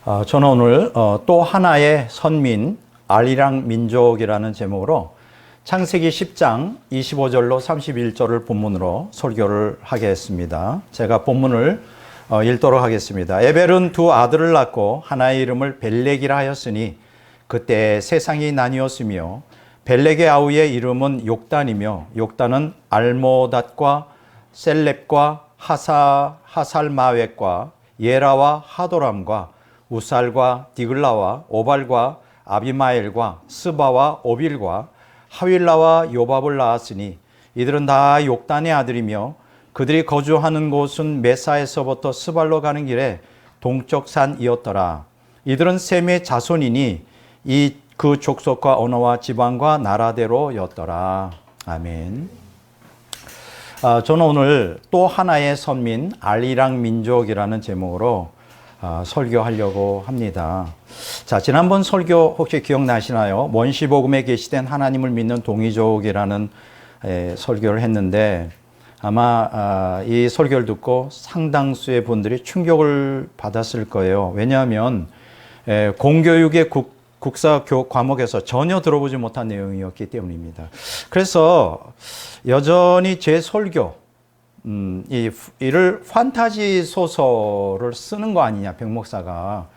저는 오늘 또 하나의 선민, 아리랑 민족이라는 제목으로 창세기 10장 25절로 31절을 본문으로 설교를 하겠습니다. 제가 본문을 읽도록 하겠습니다. 에벨은 두 아들을 낳고 하나의 이름을 벨렉이라 하였으니 그때 세상이 나뉘었으며 벨렉의 아우의 이름은 욕단이며 욕단은 알모닷과 셀렙과 하살마웻과 예라와 하도람과 우살과 디글라와 오발과 아비마엘과 스바와 오빌과 하윌라와 요밥을 낳았으니 이들은 다 욕단의 아들이며 그들이 거주하는 곳은 메사에서부터 스발로 가는 길에 동쪽 산이었더라. 이들은 셈의 자손이니 그 족속과 언어와 지방과 나라대로였더라. 아멘. 저는 오늘 또 하나의 선민, 아리랑 민족이라는 제목으로 설교하려고 합니다. 자, 지난번 설교 혹시 기억나시나요? 원시복음에 계시된 하나님을 믿는 동이족이라는 설교를 했는데 아마 이 설교를 듣고 상당수의 분들이 충격을 받았을 거예요. 왜냐하면 공교육의 국사 과목에서 전혀 들어보지 못한 내용이었기 때문입니다. 그래서 여전히 제 설교, 이를 판타지 소설을 쓰는 거 아니냐, 백 목사가.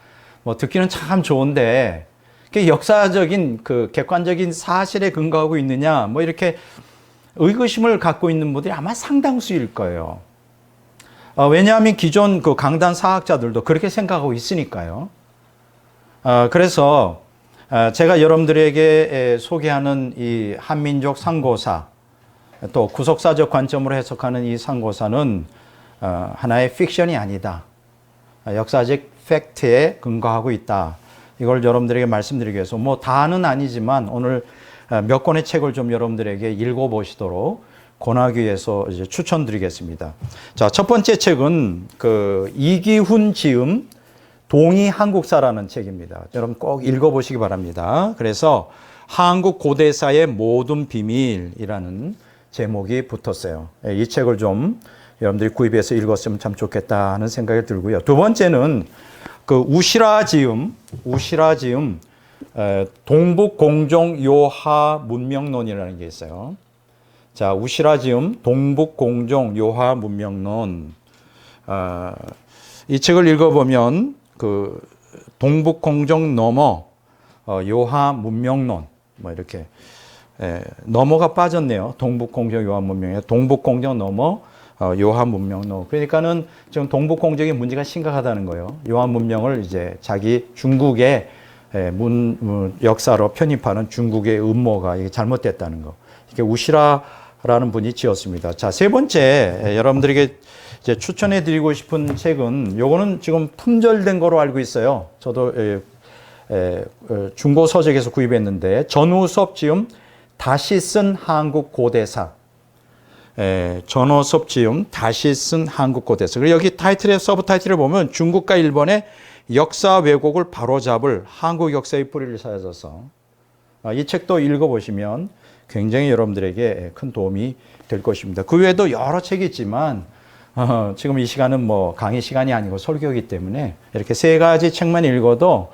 뭐 듣기는 참 좋은데, 그게 역사적인, 객관적인 사실에 근거하고 있느냐, 뭐 이렇게 의구심을 갖고 있는 분들이 아마 상당수일 거예요. 왜냐하면 기존 강단 사학자들도 그렇게 생각하고 있으니까요. 그래서 제가 여러분들에게 소개하는 이 한민족 상고사, 또 구속사적 관점으로 해석하는 이 상고사는 하나의 픽션이 아니다. 역사적 팩트에 근거하고 있다. 이걸 여러분들에게 말씀드리기 위해서 뭐 다는 아니지만 오늘 몇 권의 책을 좀 여러분들에게 읽어보시도록 권하기 위해서 이제 추천드리겠습니다. 자, 첫 번째 책은 이기훈 지음 동이 한국사라는 책입니다. 여러분 꼭 읽어보시기 바랍니다. 그래서 한국 고대사의 모든 비밀이라는 제목이 붙었어요. 이 책을 좀 여러분들이 구입해서 읽었으면 참 좋겠다 하는 생각이 들고요. 두 번째는 우시라 지음 동북공종 요하 문명론이라는 게 있어요. 자, 우시라 지음 동북공종 요하 문명론. 이 책을 읽어보면 동북공종 넘어 요하 문명론 뭐 이렇게 넘어가 빠졌네요. 동북공정 요한문명에 동북공정 넘어 요한문명론. 그러니까는 지금 동북공정의 문제가 심각하다는 거예요. 요한문명을 이제 자기 중국의 역사로 편입하는 중국의 음모가 이게 잘못됐다는 거. 이게 우시라라는 분이 지었습니다. 자, 세 번째 여러분들에게 이제 추천해드리고 싶은 책은 요거는 지금 품절된 거로 알고 있어요. 저도 중고 서적에서 구입했는데 전우섭 지음 다시 쓴 한국 고대사. 전호섭 지음 다시 쓴 한국 고대사. 그리고 여기 타이틀의 서브타이틀을 보면 중국과 일본의 역사 왜곡을 바로잡을 한국 역사의 뿌리를 찾아서 이 책도 읽어보시면 굉장히 여러분들에게 큰 도움이 될 것입니다. 그 외에도 여러 책이 있지만 지금 이 시간은 뭐 강의 시간이 아니고 설교이기 때문에 이렇게 세 가지 책만 읽어도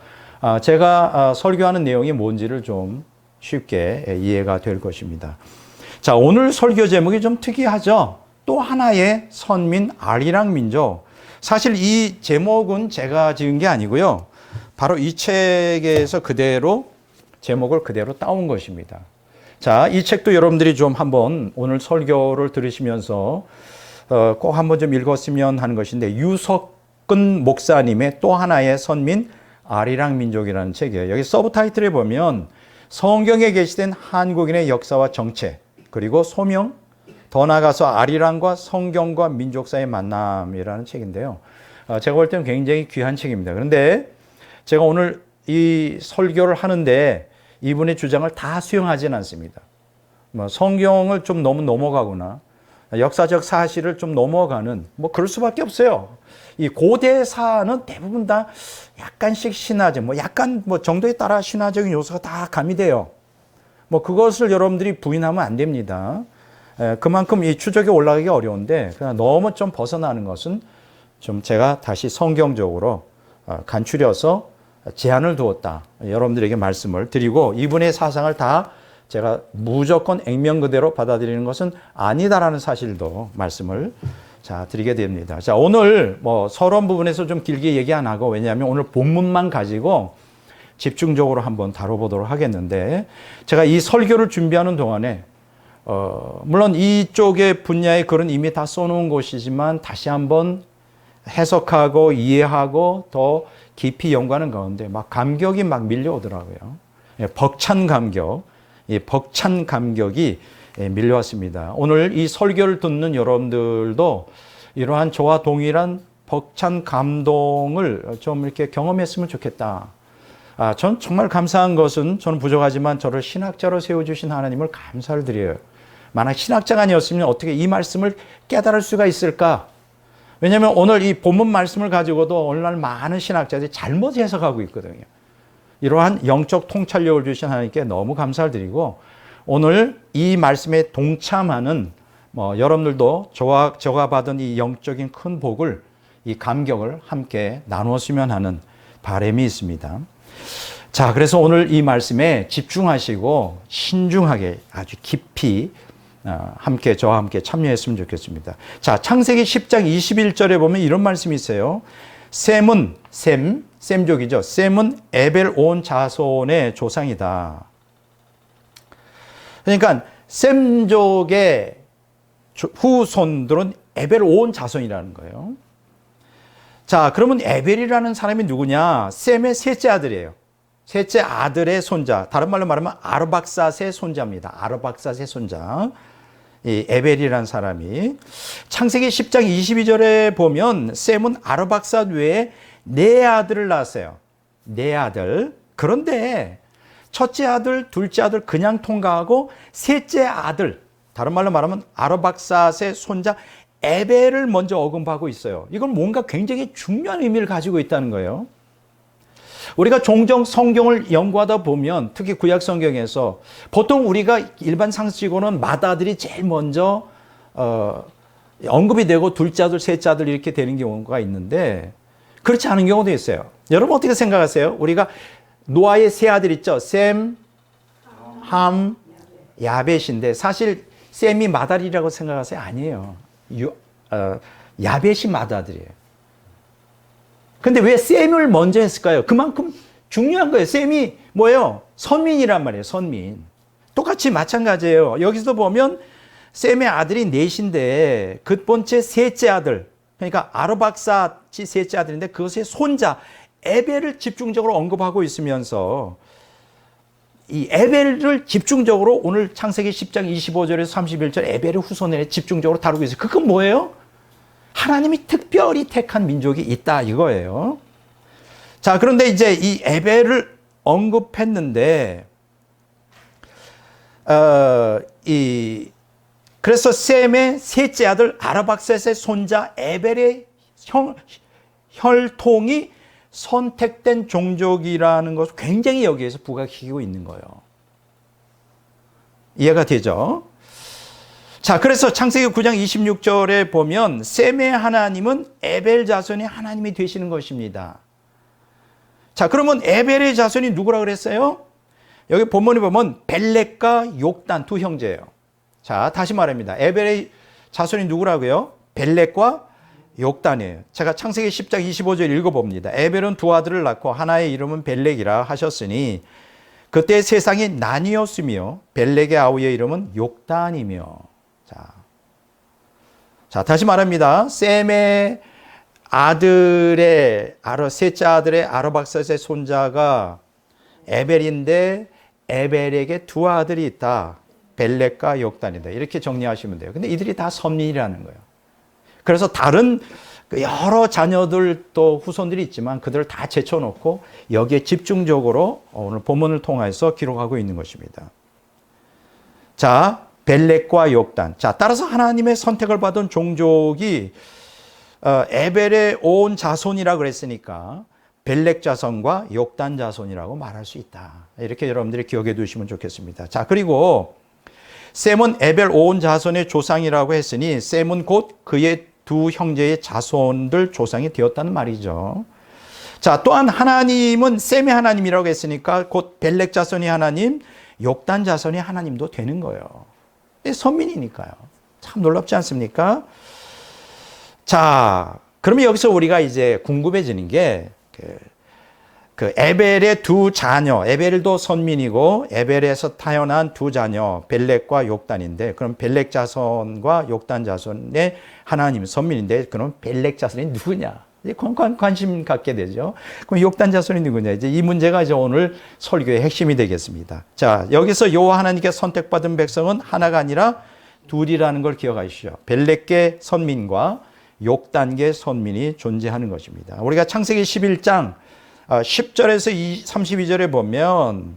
제가 설교하는 내용이 뭔지를 좀 쉽게 이해가 될 것입니다. 자, 오늘 설교 제목이 좀 특이하죠? 또 하나의 선민, 아리랑 민족. 사실 이 제목은 제가 지은 게 아니고요. 바로 이 책에서 제목을 그대로 따온 것입니다. 자, 이 책도 여러분들이 좀 한번 오늘 설교를 들으시면서 꼭 한번 좀 읽었으면 하는 것인데, 유석근 목사님의 또 하나의 선민, 아리랑 민족이라는 책이에요. 여기 서브타이틀에 보면 성경에 게시된 한국인의 역사와 정체, 그리고 소명, 더 나아가서 아리랑과 성경과 민족사의 만남이라는 책인데요. 제가 볼 때는 굉장히 귀한 책입니다. 그런데 제가 오늘 이 설교를 하는데 이분의 주장을 다 수용하지는 않습니다. 성경을 좀 너무 넘어가거나 역사적 사실을 좀 넘어가는 그럴 수밖에 없어요. 이 고대사는 대부분 다 약간씩 신화적, 약간 정도에 따라 신화적인 요소가 다 가미돼요. 그것을 여러분들이 부인하면 안 됩니다. 그만큼 이 추적에 올라가기 어려운데, 그냥 너무 좀 벗어나는 것은 좀 제가 다시 성경적으로 간추려서 제한을 두었다. 여러분들에게 말씀을 드리고 이분의 사상을 다 제가 무조건 액면 그대로 받아들이는 것은 아니다라는 사실도 말씀을 드리게 됩니다. 자, 오늘 서론 부분에서 좀 길게 얘기 안 하고 왜냐하면 오늘 본문만 가지고 집중적으로 한번 다뤄보도록 하겠는데 제가 이 설교를 준비하는 동안에 물론 이쪽의 분야의 글은 이미 다 써놓은 것이지만 다시 한번 해석하고 이해하고 더 깊이 연구하는 가운데 막 감격이 막 밀려오더라고요. 벅찬 감격, 이 벅찬 감격이 밀려왔습니다. 오늘 이 설교를 듣는 여러분들도 이러한 저와 동일한 벅찬 감동을 좀 이렇게 경험했으면 좋겠다. 전 정말 감사한 것은 저는 부족하지만 저를 신학자로 세워주신 하나님을 감사를 드려요. 만약 신학자가 아니었으면 어떻게 이 말씀을 깨달을 수가 있을까? 왜냐하면 오늘 이 본문 말씀을 가지고도 오늘날 많은 신학자들이 잘못 해석하고 있거든요. 이러한 영적 통찰력을 주신 하나님께 너무 감사를 드리고 오늘 이 말씀에 동참하는 여러분들도 저가 받은 이 영적인 큰 복을 이 감격을 함께 나누었으면 하는 바람이 있습니다. 자, 그래서 오늘 이 말씀에 집중하시고 신중하게 아주 깊이 함께 저와 함께 참여했으면 좋겠습니다. 자, 창세기 10장 21절에 보면 이런 말씀이 있어요. 셈은 셈족이죠. 셈은 에벨 온 자손의 조상이다. 그러니까 셈족의 후손들은 에벨 온 자손이라는 거예요. 자, 그러면 에벨이라는 사람이 누구냐? 셈의 셋째 아들이에요. 셋째 아들의 손자. 다른 말로 말하면 아르박삿의 손자입니다. 아르박삿의 손자. 이 에벨이라는 사람이 창세기 10장 22절에 보면 셈은 아르박삿 외에 네 아들을 낳았어요. 네 아들. 그런데 첫째 아들, 둘째 아들 그냥 통과하고 셋째 아들, 다른 말로 말하면 아르박삿의 손자 에벨을 먼저 언급하고 있어요. 이건 뭔가 굉장히 중요한 의미를 가지고 있다는 거예요. 우리가 종종 성경을 연구하다 보면 특히 구약 성경에서 보통 우리가 일반 상식으로는 맏아들이 제일 먼저 언급이 되고 둘째 아들, 셋째 아들 이렇게 되는 경우가 있는데 그렇지 않은 경우도 있어요. 여러분 어떻게 생각하세요? 우리가 노아의 세 아들 있죠? 셈, 함, 야벳인데 사실 셈이 맏아들이라고 생각하세요? 아니에요. 야벳이 맏아들이에요. 근데 왜 셈을 먼저 했을까요? 그만큼 중요한 거예요. 셈이 뭐예요? 선민이란 말이에요. 선민. 똑같이 마찬가지예요. 여기서 보면 셈의 아들이 넷인데 그 번째 셋째 아들, 그러니까 아르박삿이 셋째 아들인데 그것의 손자 에벨을 집중적으로 언급하고 있으면서 이 에벨을 집중적으로 오늘 창세기 10장 25절에서 31절 에벨의 후손에 집중적으로 다루고 있어요. 그건 뭐예요? 하나님이 특별히 택한 민족이 있다 이거예요. 자, 그런데 이제 이 에벨을 언급했는데 그래서 셈의 셋째 아들 아르박삿의 손자 에벨의 혈통이 선택된 종족이라는 것을 굉장히 여기에서 부각시키고 있는 거예요. 이해가 되죠? 자, 그래서 창세기 9장 26절에 보면 셈의 하나님은 에벨 자손이 하나님이 되시는 것입니다. 자, 그러면 에벨의 자손이 누구라 그랬어요? 여기 본문에 보면 벨렉과 욕단 두 형제예요. 자, 다시 말합니다. 에벨의 자손이 누구라고요? 벨렉과 욕단이에요. 제가 창세기 10장 25절 읽어봅니다. 에벨은 두 아들을 낳고 하나의 이름은 벨렉이라 하셨으니 그때 세상이 나뉘었으며 벨렉의 아우의 이름은 욕단이며. 자, 다시 말합니다. 셈의 아들의 셋째 아들의 아르박삿의 손자가 에벨인데 에벨에게 두 아들이 있다. 벨렉과 욕단이다. 이렇게 정리하시면 돼요. 근데 이들이 다 선민이라는 거예요. 그래서 다른 여러 자녀들 또 후손들이 있지만 그들을 다 제쳐놓고 여기에 집중적으로 오늘 본문을 통해서 기록하고 있는 것입니다. 자, 벨렉과 욕단. 자, 따라서 하나님의 선택을 받은 종족이 에벨의 온 자손이라 그랬으니까 벨렉 자손과 욕단 자손이라고 말할 수 있다. 이렇게 여러분들이 기억해 두시면 좋겠습니다. 자, 그리고 셈은 에벨 온 자손의 조상이라고 했으니 셈은 곧 그의 두 형제의 자손들 조상이 되었다는 말이죠. 자, 또한 하나님은 셈의 하나님이라고 했으니까 곧 벨렉 자손이 하나님, 욕단 자손이 하나님도 되는 거예요. 선민이니까요. 참 놀랍지 않습니까? 자, 그러면 여기서 우리가 이제 궁금해지는 게 그 에벨의 두 자녀, 에벨도 선민이고 에벨에서 태어난 두 자녀 벨렉과 욕단인데, 그럼 벨렉 자손과 욕단 자손의 하나님 선민인데, 그럼 벨렉 자손이 누구냐? 이제 관심 갖게 되죠. 그럼 욕단 자손이 누구냐? 이제 이 문제가 이제 오늘 설교의 핵심이 되겠습니다. 자, 여기서 여호와 하나님께 선택받은 백성은 하나가 아니라 둘이라는 걸 기억하시죠. 벨렉계 선민과 욕단계 선민이 존재하는 것입니다. 우리가 창세기 11장 10절에서 32절에 보면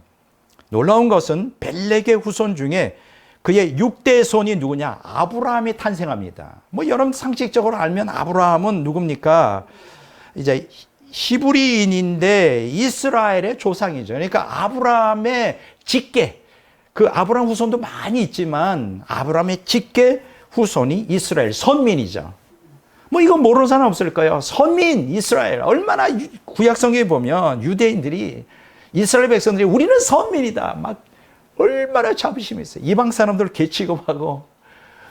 놀라운 것은 벨렉의 후손 중에 그의 6대 손이 누구냐? 아브라함이 탄생합니다. 뭐 여러분 상식적으로 알면 아브라함은 누굽니까? 이제 히브리인인데 이스라엘의 조상이죠. 그러니까 아브라함의 직계, 그 아브라함 후손도 많이 있지만 아브라함의 직계 후손이 이스라엘 선민이죠. 뭐 이건 모르는 사람 없을 거예요. 선민 이스라엘, 얼마나 구약성경에 보면 유대인들이, 이스라엘 백성들이 우리는 선민이다 막 얼마나 자부심이 있어요. 이방 사람들 개 취급하고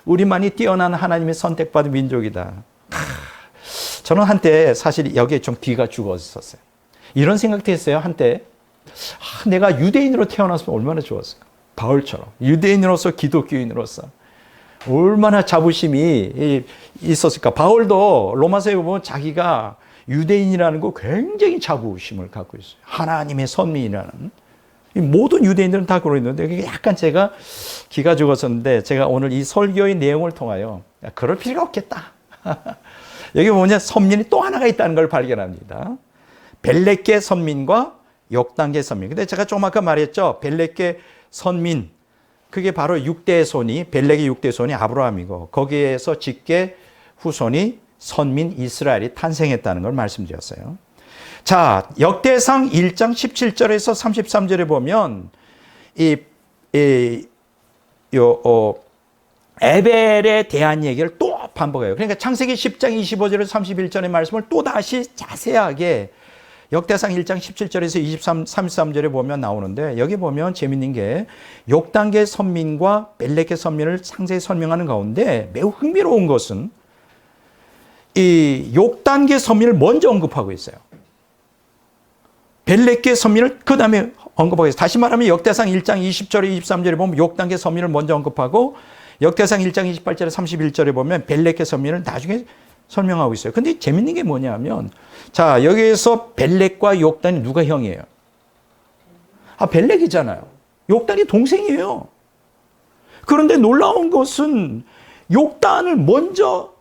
우리만이 뛰어난 하나님의 선택받은 민족이다. 저는 한때 사실 여기에 좀 귀가 죽었었어요. 이런 생각도 했어요. 한때 내가 유대인으로 태어났으면 얼마나 좋았을까. 바울처럼 유대인으로서 기독교인으로서 얼마나 자부심이 있었을까. 바울도 로마서에 보면 자기가 유대인이라는 거 굉장히 자부심을 갖고 있어요. 하나님의 선민이라는. 모든 유대인들은 다 그러고 있는데 약간 제가 기가 죽었었는데, 제가 오늘 이 설교의 내용을 통하여 그럴 필요가 없겠다. 여기 보면 선민이 또 하나가 있다는 걸 발견합니다. 벨렉계 선민과 욕단계 선민. 근데 제가 조금 아까 말했죠. 벨렉계 선민, 그게 바로 6대 손이, 벨렉의 6대 손이 아브라함이고 거기에서 직계 후손이 선민 이스라엘이 탄생했다는 걸 말씀드렸어요. 자, 역대상 1장 17절에서 33절에 보면 에벨에 대한 얘기를 또 반복해요. 그러니까 창세기 10장 25절에서 31절의 말씀을 또 다시 자세하게 역대상 1장 17절에서 33절에 보면 나오는데, 여기 보면 재밌는 게 욕단계 선민과 벨렉계 선민을 상세히 설명하는 가운데 매우 흥미로운 것은 이 욕단계 선민을 먼저 언급하고 있어요. 벨렉계 선민을 그 다음에 언급하고 있어요. 다시 말하면 역대상 1장 20절에 23절에 보면 욕단계 선민을 먼저 언급하고 역대상 1장 28절에 31절에 보면 벨렉계 선민을 나중에 설명하고 있어요. 근데 재밌는 게 뭐냐면, 자, 여기에서 벨렉과 욕단이 누가 형이에요? 벨렉이잖아요. 욕단이 동생이에요. 그런데 놀라운 것은 욕단을 먼저,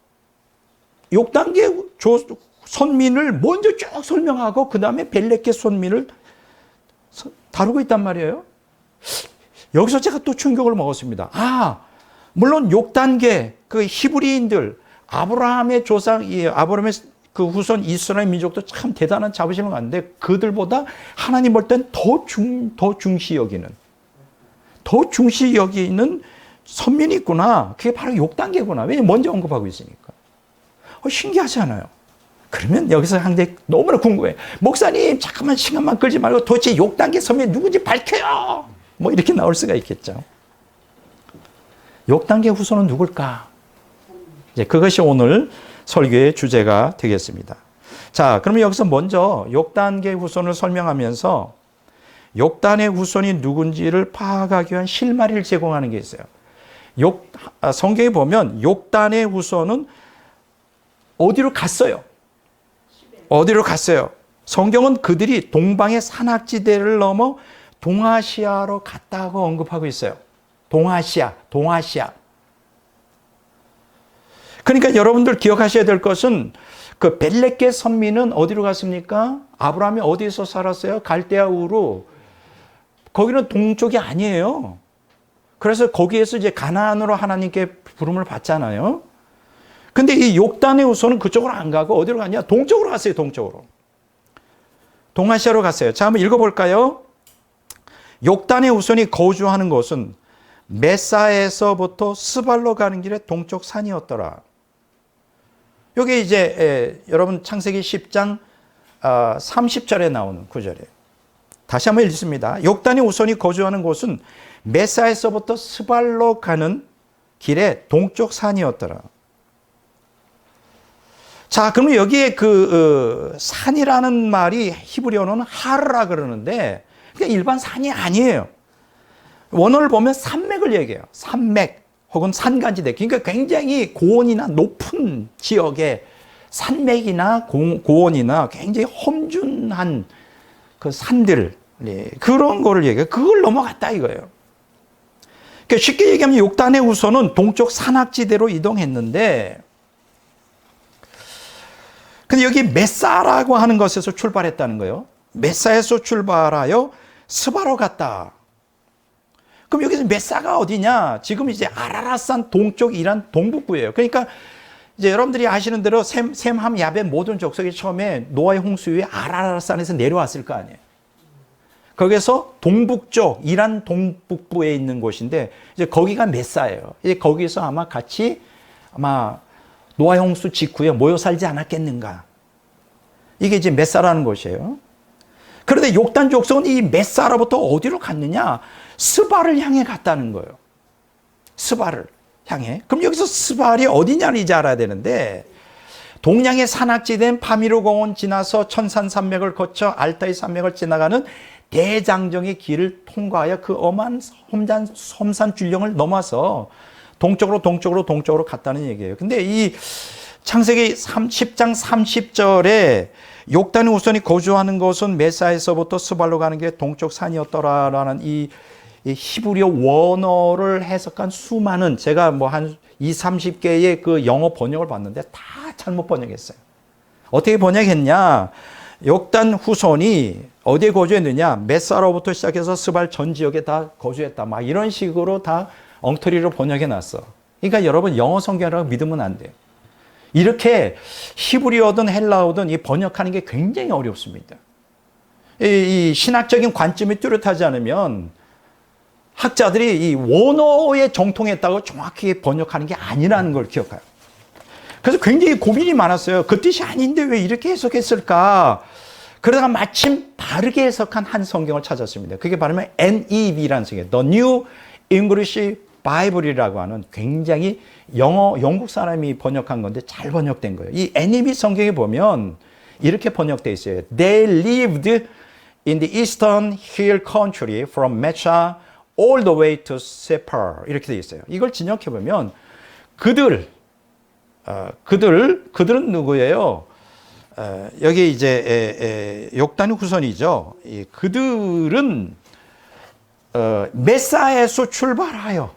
욕단계 선민을 먼저 쭉 설명하고 그 다음에 벨렉계 선민을 다루고 있단 말이에요. 여기서 제가 또 충격을 먹었습니다. 물론 욕단계 그 히브리인들, 아브라함의 조상, 아브라함의 그 후손 이스라엘 민족도 참 대단한 자부심을 갖는데, 그들보다 하나님 볼 땐 더 중시 여기는 선민이 있구나. 그게 바로 욕단계구나. 왜냐면 먼저 언급하고 있으니까. 신기하지 않아요? 그러면 여기서 상당히 너무나 궁금해. 목사님, 잠깐만 시간만 끌지 말고 도대체 욕단계 선민이 누군지 밝혀요. 뭐 이렇게 나올 수가 있겠죠. 욕단계 후손은 누굴까? 이제 그것이 오늘 설교의 주제가 되겠습니다. 자, 그러면 여기서 먼저 욕단계 후손을 설명하면서 욕단의 후손이 누군지를 파악하기 위한 실마리를 제공하는 게 있어요. 성경에 보면 욕단의 후손은 어디로 갔어요? 어디로 갔어요? 성경은 그들이 동방의 산악지대를 넘어 동아시아로 갔다고 언급하고 있어요. 동아시아. 그러니까 여러분들 기억하셔야 될 것은 그 벨렉계 선민은 어디로 갔습니까? 아브라함이 어디에서 살았어요? 갈대아 우르. 거기는 동쪽이 아니에요. 그래서 거기에서 이제 가나안으로 하나님께 부름을 받잖아요. 근데 이 욕단의 후손은 그쪽으로 안 가고 어디로 갔냐? 동쪽으로 갔어요. 동쪽으로. 동아시아로 갔어요. 자, 한번 읽어볼까요? 욕단의 후손이 거주하는 곳은 메사에서부터 스발로 가는 길에 동쪽 산이었더라. 여기 이제 여러분 창세기 10장 30절에 나오는 구절이에요. 다시 한번 읽습니다. 욕단의 후손이 거주하는 곳은 메사에서부터 스발로 가는 길의 동쪽 산이었더라. 자, 그러면 여기에 산이라는 말이 히브리어로는 하르라 그러는데, 그러니까 일반 산이 아니에요. 원어를 보면 산맥을 얘기해요. 산맥 혹은 산간지대. 그러니까 굉장히 고원이나 높은 지역에 산맥이나 고원이나 굉장히 험준한 그 산들, 그런 거를 얘기해요. 그걸 넘어갔다 이거예요. 그러니까 쉽게 얘기하면 욕단의 후손은 동쪽 산악지대로 이동했는데, 근데 여기 메사라고 하는 것에서 출발했다는 거예요. 메사에서 출발하여 스바로 갔다. 그럼 여기서 메사가 어디냐? 지금 이제 아라랏산 동쪽 이란 동북부예요. 그러니까 이제 여러분들이 아시는 대로 셈, 함, 야벳 모든 족속이 처음에 노아의 홍수 이후에 아라랏산에서 내려왔을 거 아니에요. 거기서 동북쪽 이란 동북부에 있는 곳인데 이제 거기가 메사예요. 이제 거기서 아마 같이 노아의 홍수 직후에 모여 살지 않았겠는가. 이게 이제 메사라는 곳이에요. 그런데 욕단 족속은 이 메사로부터 어디로 갔느냐? 스발을 향해 갔다는 거예요. 스발을 향해. 그럼 여기서 스발이 어디냐를 이제 알아야 되는데, 동양의 산악지대인 파미르 공원 지나서 천산 산맥을 거쳐 알타이 산맥을 지나가는 대장정의 길을 통과하여 그 엄한 험산 줄령을 넘어서 동쪽으로 갔다는 얘기예요. 근데 이 창세기 10장 30절에 욕단의 후손이 거주하는 곳은 메사에서부터 스발로 가는 게 동쪽 산이었더라라는 이 히브리어 원어를 해석한 수많은, 제가 뭐 한 20-30개의 그 영어 번역을 봤는데 다 잘못 번역했어요. 어떻게 번역했냐? 욕단 후손이 어디에 거주했느냐? 메사로부터 시작해서 스발 전 지역에 다 거주했다. 막 이런 식으로 다 엉터리로 번역해 놨어. 그러니까 여러분 영어 성경이라고 믿으면 안 돼요. 이렇게 히브리어든 헬라어든 이 번역하는 게 굉장히 어렵습니다. 이 신학적인 관점이 뚜렷하지 않으면 학자들이 이 원어에 정통했다고 정확히 번역하는 게 아니라는 걸 기억해요. 그래서 굉장히 고민이 많았어요. 그 뜻이 아닌데 왜 이렇게 해석했을까? 그러다가 마침 바르게 해석한 한 성경을 찾았습니다. 그게 바로 NEV라는 성경, The New English Bible이라고 하는 굉장히 영국 사람이 번역한 건데 잘 번역된 거예요. 이 NEV 성경에 보면 이렇게 번역되어 있어요. They lived in the eastern hill country from Mecha all the way to Sephar. 이렇게 되어 있어요. 이걸 진역해 보면 그들은 누구예요? 여기 이제 욕단의 후손이죠. 그들은 메사에서 출발하여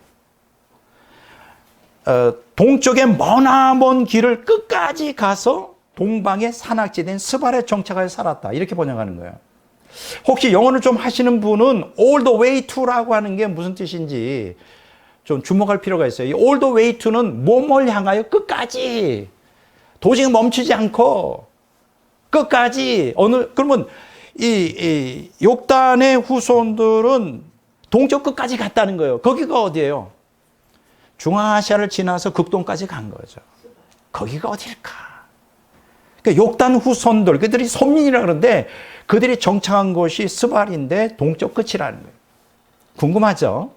동쪽의 머나먼 길을 끝까지 가서 동방의 산악지대인 스발에 정착하여 살았다. 이렇게 번역하는 거예요. 혹시 영어를 좀 하시는 분은 all the way to라고 하는 게 무슨 뜻인지 좀 주목할 필요가 있어요. 이 all the way to는 몸을 향하여 끝까지, 도저히 멈추지 않고 끝까지 그러면 이 욕단의 후손들은 동쪽 끝까지 갔다는 거예요. 거기가 어디예요? 중앙아시아를 지나서 극동까지 간 거죠. 거기가 어딜까? 그러니까 욕단 후손들, 그들이 선민이라 그러는데 그들이 정착한 곳이 스발인데 동쪽 끝이라는 거예요. 궁금하죠?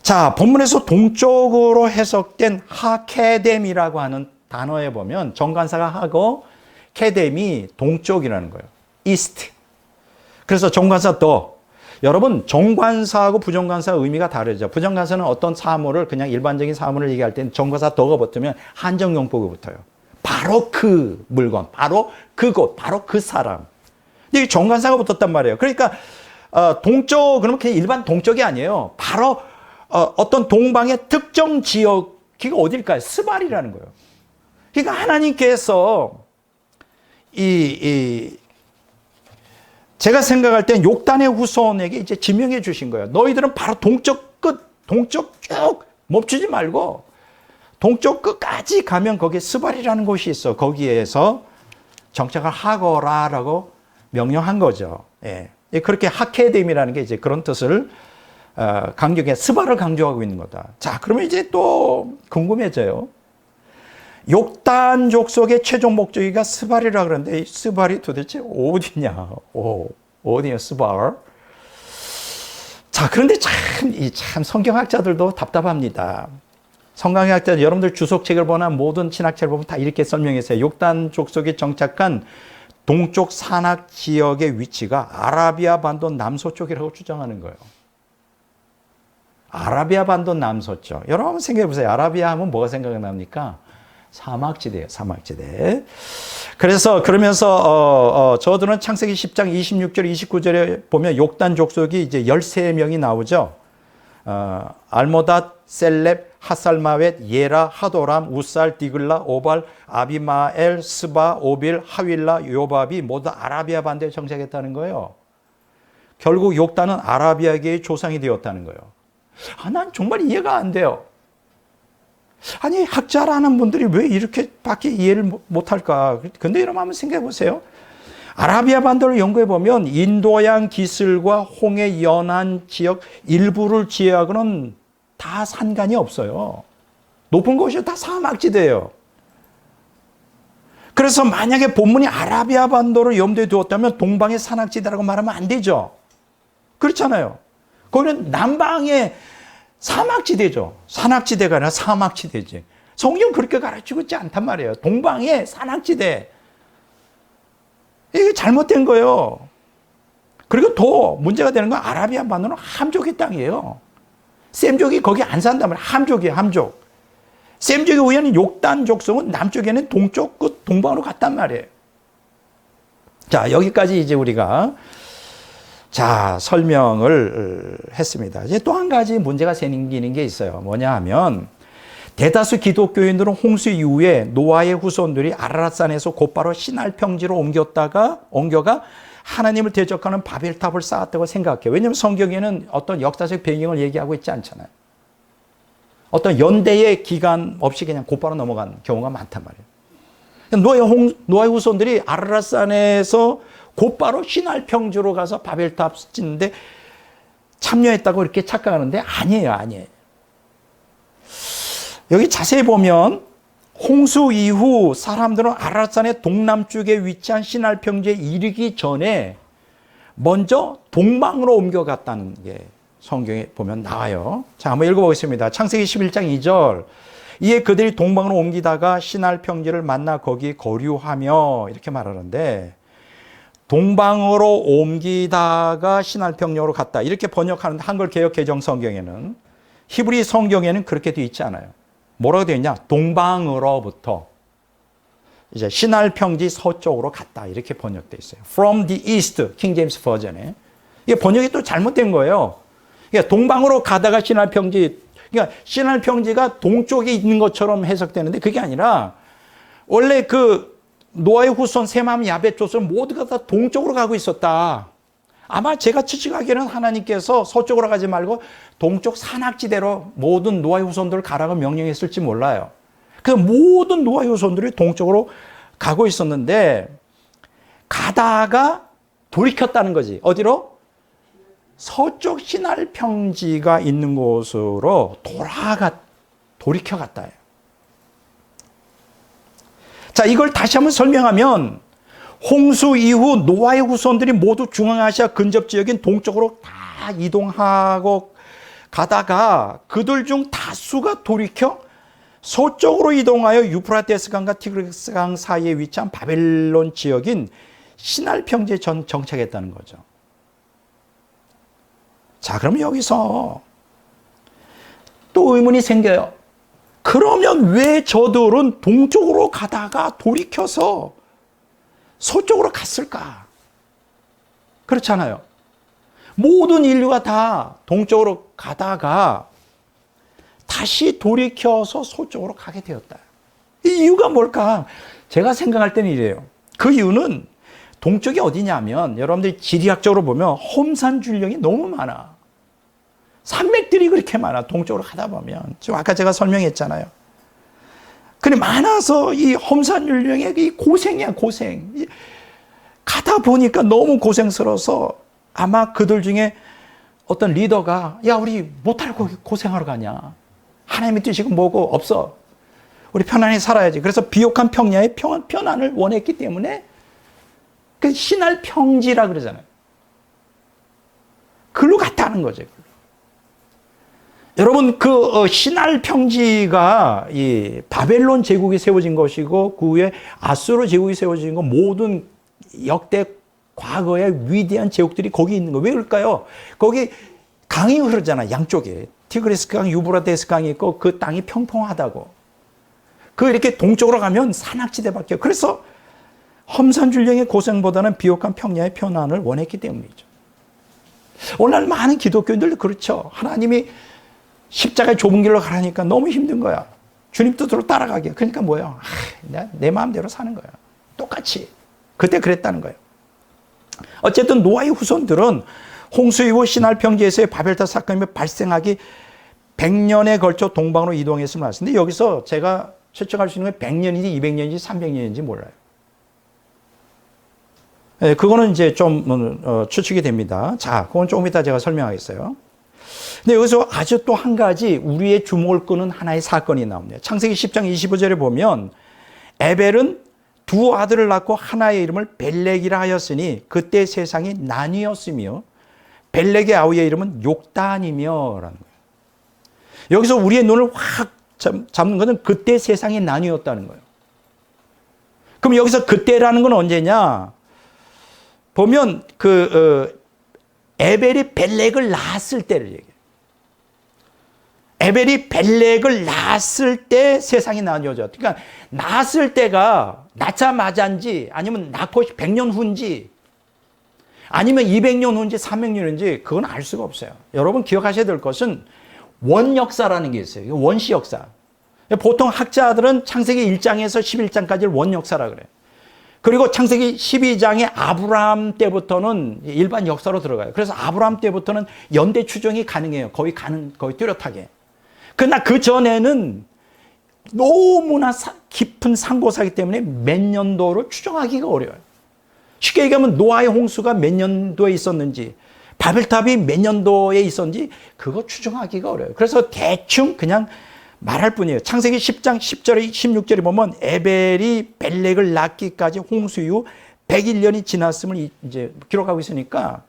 자, 본문에서 동쪽으로 해석된 하케뎀이라고 하는 단어에 보면 정관사가 하고 케뎀이 동쪽이라는 거예요. 이스트. 그래서 정관사 더. 여러분, 정관사하고 부정관사 의미가 다르죠. 부정관사는 어떤 사물을 그냥 일반적인 사물을 얘기할 때는 정관사 더가 붙으면 한정용법이 붙어요. 바로 그 물건, 바로 그곳, 바로 그 사람. 근데 정관사가 붙었단 말이에요. 그러니까 동쪽, 그러면 그냥 일반 동쪽이 아니에요. 바로 어떤 동방의 특정 지역이 어딜까요? 스발이라는 거예요. 그러니까 하나님께서 제가 생각할 땐 욕단의 후손에게 이제 지명해 주신 거예요. 너희들은 바로 동쪽 끝, 동쪽 쭉 멈추지 말고 동쪽 끝까지 가면 거기에 스발이라는 곳이 있어. 거기에서 정착을 하거라라고 명령한 거죠. 예. 그렇게 하케뎀이라는 게 이제 그런 뜻을 스발을 강조하고 있는 거다. 자, 그러면 이제 또 궁금해져요. 욕단 족속의 최종 목적지가 스발이라 그러는데 이 스발이 도대체 어디냐? 어디냐 스발? 자, 그런데 참 성경학자들도 답답합니다. 성경학자들 여러분들 주석책을 보나 모든 신학책을 보면 다 이렇게 설명했어요. 욕단 족속에 정착한 동쪽 산악 지역의 위치가 아라비아 반도 남서쪽이라고 주장하는 거예요. 아라비아 반도 남서쪽. 여러분 한번 생각해 보세요. 아라비아 하면 뭐가 생각납니까? 사막지대예요. 사막지대. 그래서 그러면서 저들은 창세기 10장 26절 29절에 보면 욕단 족속이 이제 13명이 나오죠. 알모닷, 셀렙, 하살마웻, 예라, 하도람, 우살, 디글라, 오발, 아비마엘, 스바, 오빌, 하윌라, 요밥이 모두 아라비아 반도에 정착했다는 거예요. 결국 욕단은 아라비아계의 조상이 되었다는 거예요. 난 정말 이해가 안 돼요. 아니, 학자라는 분들이 왜 이렇게밖에 이해를 못할까? 근데 여러분 한번 생각해 보세요. 아라비아 반도를 연구해 보면 인도양 기슭과 홍해 연안 지역 일부를 제외하고는 다 산간이 없어요. 높은 곳이 다 사막지대예요. 그래서 만약에 본문이 아라비아 반도를 염두에 두었다면 동방의 산악지대라고 말하면 안 되죠. 그렇잖아요. 거기는 남방의 사막지대죠. 산악지대가 아니라 사막지대지. 성경 그렇게 가르치고 있지 않단 말이에요. 동방의 산악지대. 이게 잘못된 거예요. 그리고 더 문제가 되는 건 아라비아 반도는 함족의 땅이에요. 셈족이 거기 안 산단 말이에요. 함족이에요, 함족. 셈족에 의한 욕단 족속은 남쪽에는 동쪽 끝 동방으로 갔단 말이에요. 자, 여기까지 이제 우리가 설명을 했습니다. 이제 또 한 가지 문제가 생기는 게 있어요. 뭐냐 하면 대다수 기독교인들은 홍수 이후에 노아의 후손들이 아라랏산에서 곧바로 시날 평지로 옮겨가 하나님을 대적하는 바벨탑을 쌓았다고 생각해요. 왜냐하면 성경에는 어떤 역사적 배경을 얘기하고 있지 않잖아요. 어떤 연대의 기간 없이 그냥 곧바로 넘어간 경우가 많단 말이에요. 노아의 후손들이 아라랏산에서 곧바로 시날 평지로 가서 바벨탑 짓는데 참여했다고 이렇게 착각하는데 아니에요. 여기 자세히 보면 홍수 이후 사람들은 아라랏산의 동남쪽에 위치한 시날 평지에 이르기 전에 먼저 동방으로 옮겨갔다는 게 성경에 보면 나와요. 자, 한번 읽어보겠습니다. 창세기 11장 2절. 이에 그들이 동방으로 옮기다가 시날 평지를 만나 거기 거류하며 이렇게 말하는데 동방으로 옮기다가 시날 평지로 갔다. 이렇게 번역하는 한글 개역 개정 성경에는 히브리 성경에는 그렇게 되어 있지 않아요. 뭐라고 되어 있냐? 동방으로부터 이제 시날 평지 서쪽으로 갔다. 이렇게 번역되어 있어요. From the east, 킹 제임스 버전에. 이게 번역이 또 잘못된 거예요. 그러니까 동방으로 가다가 시날 평지, 그러니까 시날 평지가 동쪽에 있는 것처럼 해석되는데 그게 아니라 원래 그 노아의 후손 셈함 야벳 족속 모두가 다 동쪽으로 가고 있었다. 아마 제가 추측하기에는 하나님께서 서쪽으로 가지 말고 동쪽 산악지대로 모든 노아의 후손들을 가라고 명령했을지 몰라요. 그래서 모든 노아의 후손들이 동쪽으로 가고 있었는데 가다가 돌이켰다는 거지. 어디로? 서쪽 시날 평지가 있는 곳으로 돌이켜 갔다. 자, 이걸 다시 한번 설명하면 홍수 이후 노아의 후손들이 모두 중앙아시아 근접 지역인 동쪽으로 다 이동하고 가다가 그들 중 다수가 돌이켜 서쪽으로 이동하여 유프라테스 강과 티그리스 강 사이에 위치한 바벨론 지역인 시날 평지에 정착했다는 거죠. 자, 그럼 여기서 또 의문이 생겨요. 그러면 왜 저들은 동쪽으로 가다가 돌이켜서 서쪽으로 갔을까? 그렇잖아요. 모든 인류가 다 동쪽으로 가다가 다시 돌이켜서 서쪽으로 가게 되었다. 이 이유가 뭘까? 제가 생각할 때는 이래요. 그 이유는 동쪽이 어디냐면 여러분들이 지리학적으로 보면 험산줄령이 너무 많아. 산맥들이 그렇게 많아. 동쪽으로 가다 보면. 지금 아까 제가 설명했잖아요. 그래 많아서 이 험산줄령의 이 고생이야, 고생. 가다 보니까 너무 고생스러워서 아마 그들 중에 어떤 리더가 야, 우리 못할 고생하러 가냐. 하나님의 뜻이 뭐고 없어. 우리 편안히 살아야지. 그래서 비옥한 평야의 편안을 원했기 때문에 그 신할 평지라 그러잖아요. 글로 갔다는 거죠. 여러분, 그 신할 평지가 이 바벨론 제국이 세워진 것이고 그 후에 아수르 제국이 세워진 거, 모든 역대 과거의 위대한 제국들이 거기 있는 거예요. 왜 그럴까요? 거기 강이 흐르잖아, 양쪽에. 티그리스 강, 유브라데스 강이 있고 그 땅이 평평하다고. 그 이렇게 동쪽으로 가면 산악지대밖에. 그래서 험산줄령의 고생보다는 비옥한 평야의 편안을 원했기 때문이죠. 오늘 많은 기독교인들도 그렇죠. 하나님이 십자가의 좁은 길로 가라니까 너무 힘든 거야. 주님 뜻으로 따라가게. 그러니까 뭐예요? 내 마음대로 사는 거야. 똑같이. 그때 그랬다는 거예요. 어쨌든 노아의 후손들은 홍수 이후 신할 평지에서의 바벨탑 사건이 발생하기 100년에 걸쳐 동방으로 이동했음을 말씀인데, 여기서 제가 추측할 수 있는 건 100년인지 200년인지 300년인지 몰라요. 네, 그거는 이제 좀 추측이 됩니다. 자, 그건 조금 이따 제가 설명하겠어요. 근데 여기서 아주 또 한 가지 우리의 주목을 끄는 하나의 사건이 나옵니다. 창세기 10장 25절에 보면 에벨은 두 아들을 낳고 하나의 이름을 벨렉이라 하였으니 그때 세상이 나뉘었으며 벨렉의 아우의 이름은 욕단이며 라는 거예요. 여기서 우리의 눈을 확 잡는 것은 그때 세상이 나뉘었다는 거예요. 그럼 여기서 그때라는 건 언제냐? 보면 에벨이 벨렉을 낳았을 때를 얘기해요. 에벨이 벨렉을 낳았을 때 세상이 나뉘어졌다. 그러니까 낳았을 때가 낳자마자인지 아니면 낳고 100년 후인지 아니면 200년 후인지 300년 후인지 그건 알 수가 없어요. 여러분 기억하셔야 될 것은 원역사라는 게 있어요. 원시 역사. 보통 학자들은 창세기 1장에서 11장까지를 원역사라 그래요. 그리고 창세기 12장에 아브라함 때부터는 일반 역사로 들어가요. 그래서 아브라함 때부터는 연대 추정이 가능해요. 거의 뚜렷하게. 그러나 그 전에는 너무나 깊은 상고사이기 때문에 몇 년도로 추정하기가 어려워요. 쉽게 얘기하면 노아의 홍수가 몇 년도에 있었는지, 바벨탑이 몇 년도에 있었는지 그거 추정하기가 어려워요. 그래서 대충 그냥 말할 뿐이에요. 창세기 10장 10절에 16절에 보면 에벨이 벨렉을 낳기까지 홍수 이후 101년이 지났음을 이제 기록하고 있으니까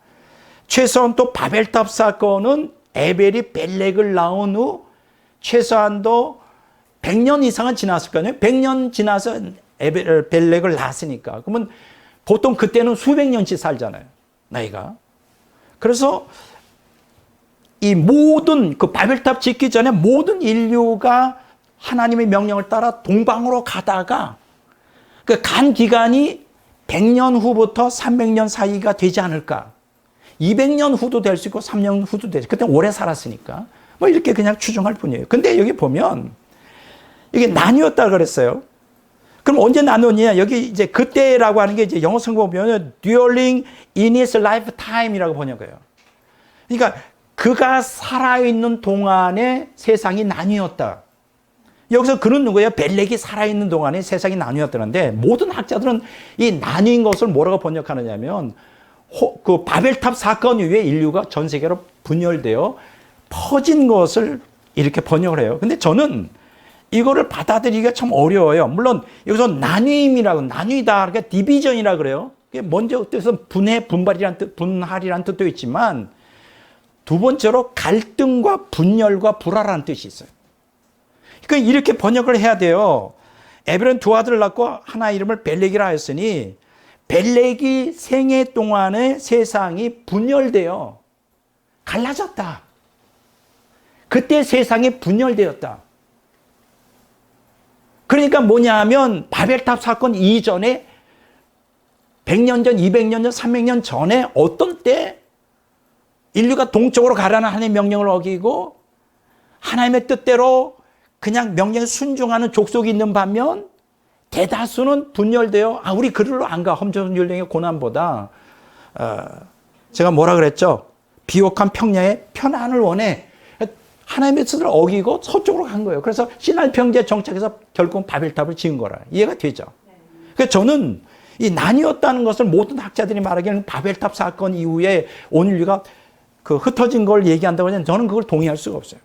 최소한 또 바벨탑 사건은 에벨이 벨렉을 낳은 후 최소한도 100년 이상은 지났을 거예요. 100년 지나서 벨렉을 낳았으니까. 그러면 보통 그때는 수백 년씩 살잖아요, 나이가. 그래서 이 모든 그 바벨탑 짓기 전에 모든 인류가 하나님의 명령을 따라 동방으로 가다가 그 간 기간이 100년 후부터 300년 사이가 되지 않을까. 200년 후도 될 수 있고 3년 후도 될 수 있고. 그때 오래 살았으니까. 뭐 이렇게 그냥 추정할 뿐이에요. 근데 여기 보면 이게 나뉘었다 그랬어요. 그럼 언제 나누냐? 여기 이제 그때라고 하는 게 이제 영어 성경 보면 during in his lifetime이라고 번역해요. 그러니까 그가 살아있는 동안에 세상이 나뉘었다. 여기서 그는 누구예요? 벨렉이 살아있는 동안에 세상이 나뉘었다는데 모든 학자들은 이 나뉜 것을 뭐라고 번역하느냐면 그 바벨탑 사건 이후에 인류가 전 세계로 분열되어 퍼진 것을 이렇게 번역을 해요. 근데 저는 이거를 받아들이기가 참 어려워요. 물론 여기서 나뉘다, 그러니까 디비전이라 그래요. 먼저 뜻은 분할이라는 뜻도 있지만 두 번째로 갈등과 분열과 불화라는 뜻이 있어요. 그러니까 이렇게 번역을 해야 돼요. 에벨은 두 아들을 낳고 하나 이름을 벨렉이라 하였으니 벨렉이 생애 동안에 세상이 분열되어 갈라졌다. 그때 세상이 분열되었다. 그러니까 뭐냐 하면 바벨탑 사건 이전에 100년 전, 200년 전, 300년 전에 어떤 때 인류가 동쪽으로 가라는 하나님의 명령을 어기고 하나님의 뜻대로 그냥 명령에 순종하는 족속이 있는 반면 대다수는 분열되어 우리 그리로 안 가. 험전율령의 고난보다 제가 뭐라 그랬죠? 비옥한 평야의 편안을 원해. 하나님의 뜻을 어기고 서쪽으로 간 거예요. 그래서 시날 평지에 정착해서 결국 바벨탑을 지은 거라. 이해가 되죠? 그래서 저는 이 나뉘었다는 것을 모든 학자들이 말하기에는 바벨탑 사건 이후에 온 인류가 그 흩어진 걸 얘기한다고 하면 저는 그걸 동의할 수가 없어요.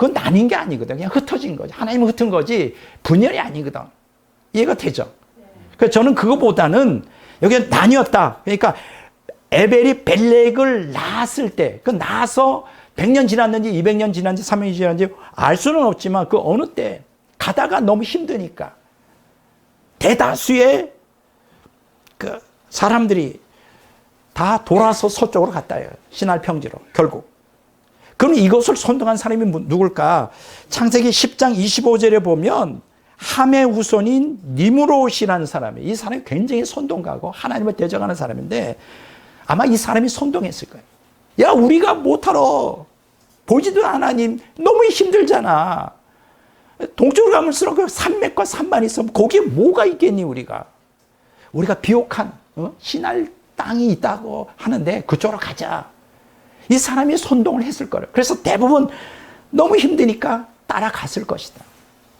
그건 나뉜 게 아니거든. 그냥 흩어진 거지. 하나님은 흩은 거지 분열이 아니거든. 이해가 되죠? 그래서 저는 그거보다는 여기 나뉘었다. 그러니까 에벨이 벨렉을 낳았을 때, 그 낳아서 100년 지났는지 200년 지났는지 300년 지났는지 알 수는 없지만 그 어느 때 가다가 너무 힘드니까 대다수의 그 사람들이 다 돌아서 서쪽으로 갔다요. 신할 평지로 결국. 그럼 이것을 선동한 사람이 누굴까? 창세기 10장 25절에 보면 함의 후손인 니므롯이라는 사람이, 이 사람이 굉장히 선동가고 하나님을 대적하는 사람인데 아마 이 사람이 선동했을 거예요. 야, 우리가 못하러 보지도 하나님 너무 힘들잖아. 동쪽으로 가면서 그 산맥과 산만 있으면 거기에 뭐가 있겠니 우리가 비옥한 신할 땅이 있다고 하는데 그쪽으로 가자. 이 사람이 선동을 했을 거예요. 그래서 대부분 너무 힘드니까 따라갔을 것이다.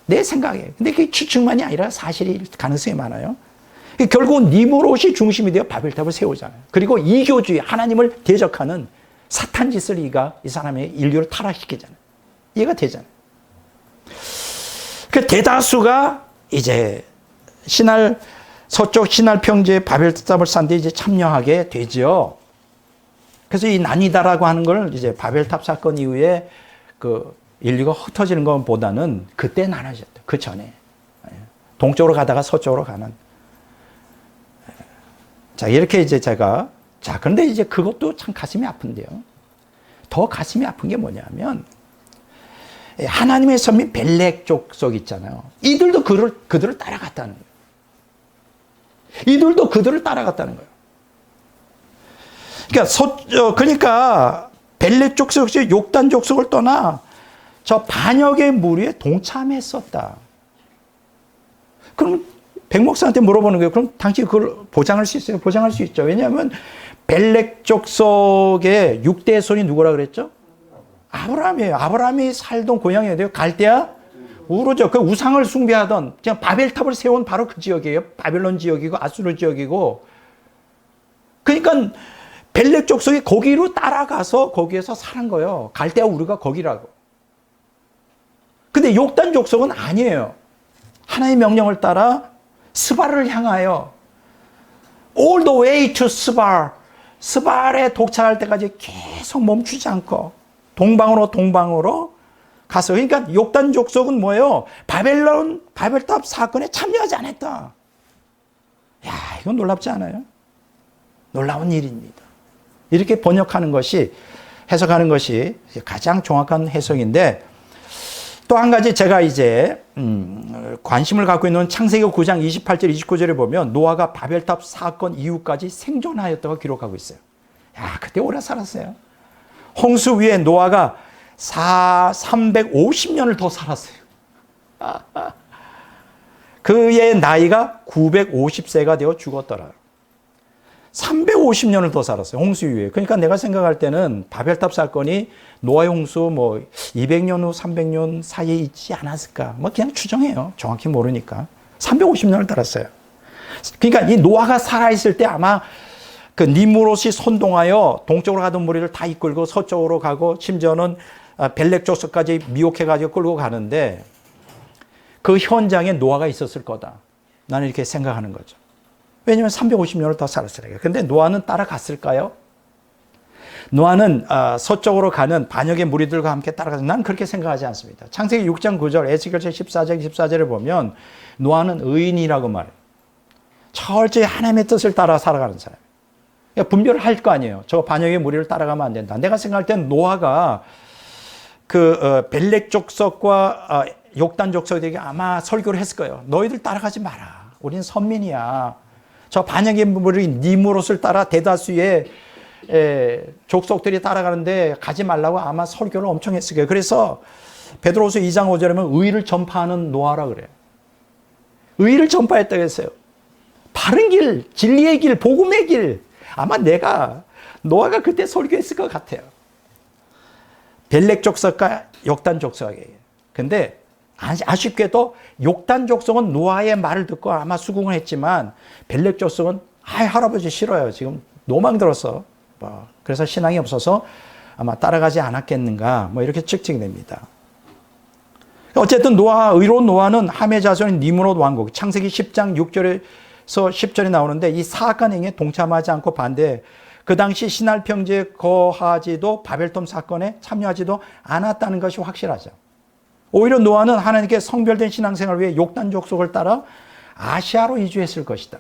내 생각에. 근데 그게 추측만이 아니라 사실일 가능성이 많아요. 결국은 니므롯이 중심이 되어 바벨탑을 세우잖아요. 그리고 이교주의, 하나님을 대적하는 사탄 짓을 이 사람의 인류를 타락시키잖아요. 이해가 되잖아요. 그 대다수가 이제 서쪽 신할 평지에 바벨탑을 쌓는데 이제 참여하게 되죠. 그래서 이 나뉘다라고 하는 걸 이제 바벨탑 사건 이후에 그 인류가 흩어지는 것보다는 그때 나눠졌다. 그 전에. 동쪽으로 가다가 서쪽으로 가는. 자, 이렇게 이제 그런데 이제 그것도 참 가슴이 아픈데요. 더 가슴이 아픈 게 뭐냐면, 하나님의 선민 벨렉 족속 있잖아요. 이들도 그들을 따라갔다는 거예요. 그러니까 벨렉 족속이 욕단 족속을 떠나 저 반역의 무리에 동참했었다. 그럼 백 목사한테 물어보는 거예요. 그럼 당신이 그걸 보장할 수 있어요? 보장할 수 있죠. 왜냐하면 벨렉 족속의 6대 손이 누구라 그랬죠? 아브라함이에요. 아브라함이 살던 고향이 어디예요? 갈대아 우르죠. 그 우상을 숭배하던 그냥 바벨탑을 세운 바로 그 지역이에요. 바벨론 지역이고 아수르 지역이고. 그러니까 벨렉 족속이 거기로 따라가서 거기에서 사는 거예요. 갈대아 우르가 거기라고. 근데 욕단 족속은 아니에요. 하나님의 명령을 따라 스바를 향하여 all the way to 스발에 도착할 때까지 계속 멈추지 않고 동방으로 가서, 그러니까 욕단 족속은 뭐예요? 바벨탑 사건에 참여하지 않았다. 야, 이건 놀랍지 않아요? 놀라운 일입니다. 이렇게 해석하는 것이 가장 정확한 해석인데, 또 한 가지 제가 이제 관심을 갖고 있는 창세기 9장 28절 29절에 보면 노아가 바벨탑 사건 이후까지 생존하였다고 기록하고 있어요. 야, 그때 오래 살았어요. 홍수 위에 노아가 350년을 더 살았어요. 그의 나이가 950세가 되어 죽었더라. 350년을 더 살았어요. 홍수 위에. 그러니까 내가 생각할 때는 바벨탑 사건이 노아의 홍수 200년 후 300년 사이에 있지 않았을까. 그냥 추정해요. 정확히 모르니까. 350년을 살았어요. 그러니까 이 노아가 살아있을 때 아마 그 니므롯이 선동하여 동쪽으로 가던 무리를 다 이끌고 서쪽으로 가고 심지어는 벨렉 족속까지 미혹해가지고 끌고 가는데 그 현장에 노아가 있었을 거다. 나는 이렇게 생각하는 거죠. 왜냐하면 350년을 더 살았으니까. 근데 노아는 따라갔을까요? 노아는 서쪽으로 가는 반역의 무리들과 함께 따라가서 난 그렇게 생각하지 않습니다. 창세기 6장 9절, 에스겔서 14장 14절에 보면 노아는 의인이라고 말해요. 철저히 하나님의 뜻을 따라 살아가는 사람. 그러니까 분별을 할 거 아니에요. 저 반역의 무리를 따라가면 안 된다. 내가 생각할 때는 노아가 벨렉 족속과 욕단 족속에게 아마 설교를 했을 거예요. 너희들 따라가지 마라. 우리는 선민이야. 저 반역의 무리 니므롯을 따라 대다수의 족속들이 따라가는데 가지 말라고 아마 설교를 엄청 했을 거예요. 그래서 베드로후서 2장 5절에 보면 의를 전파하는 노아라 그래요. 의를 전파했다고 했어요. 바른 길, 진리의 길, 복음의 길. 아마 노아가 그때 설교했을 것 같아요. 벨렉 족속과 욕단 족속에게. 근데 아쉽게도 욕단 족속은 노아의 말을 듣고 아마 수긍을 했지만 벨렉 족속은 할아버지 싫어요. 지금 노망 들었어. 그래서 신앙이 없어서 아마 따라가지 않았겠는가 이렇게 측정됩니다. 어쨌든 의로운 노아는 함의 자손인 니므롯 왕국, 창세기 10장 6절에서 10절에 나오는데 이 사악한 행위에 동참하지 않고 반대해 그 당시 신할 평지에 거하지도 바벨탑 사건에 참여하지도 않았다는 것이 확실하죠. 오히려 노아는 하나님께 성별된 신앙생활을 위해 욕단 족속을 따라 아시아로 이주했을 것이다.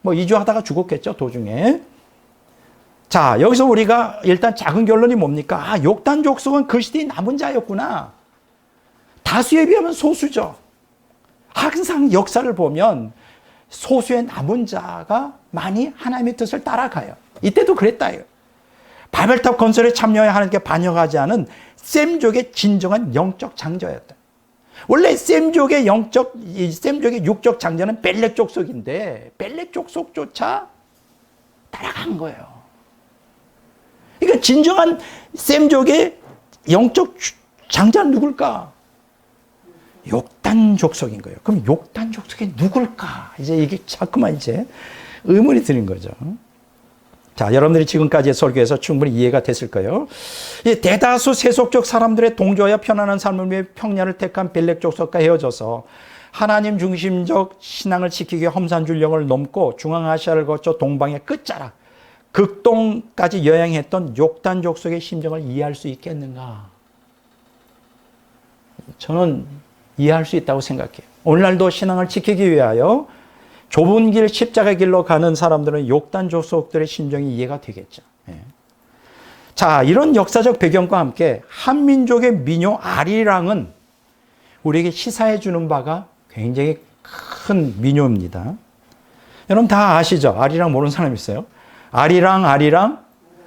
뭐 이주하다가 죽었겠죠, 도중에. 자, 여기서 우리가 일단 작은 결론이 뭡니까? 아, 욕단 족속은 그 시대의 남은 자였구나. 다수에 비하면 소수죠. 항상 역사를 보면 소수의 남은 자가 많이 하나님의 뜻을 따라가요. 이때도 그랬다요. 바벨탑 건설에 참여해 하나님께 반역하지 않은 셈족의 진정한 영적 장자였다. 원래 셈족의 육적 장자는 벨렉 족속인데 벨렉 족속조차 따라간 거예요. 그러니까 진정한 셈족의 영적 장자는 누굴까? 욕단 족속인 거예요. 그럼 욕단 족속이 누굴까? 이제 이게 자꾸만 이제 의문이 드는 거죠. 자, 여러분들이 지금까지의 설교에서 충분히 이해가 됐을 거예요. 대다수 세속적 사람들의 동조하여 편안한 삶을 위해 평야를 택한 벨렉 족속과 헤어져서 하나님 중심적 신앙을 지키기 위해 험산줄령을 넘고 중앙아시아를 거쳐 동방의 끝자락, 극동까지 여행했던 욕단 족속의 심정을 이해할 수 있겠는가? 저는 이해할 수 있다고 생각해요. 오늘날도 신앙을 지키기 위하여 좁은 길, 십자가 길로 가는 사람들은 욕단 족속들의 심정이 이해가 되겠죠. 자, 이런 역사적 배경과 함께 한민족의 민요 아리랑은 우리에게 시사해 주는 바가 굉장히 큰 민요입니다. 여러분 다 아시죠? 아리랑 모르는 사람 있어요? 아리랑 아리랑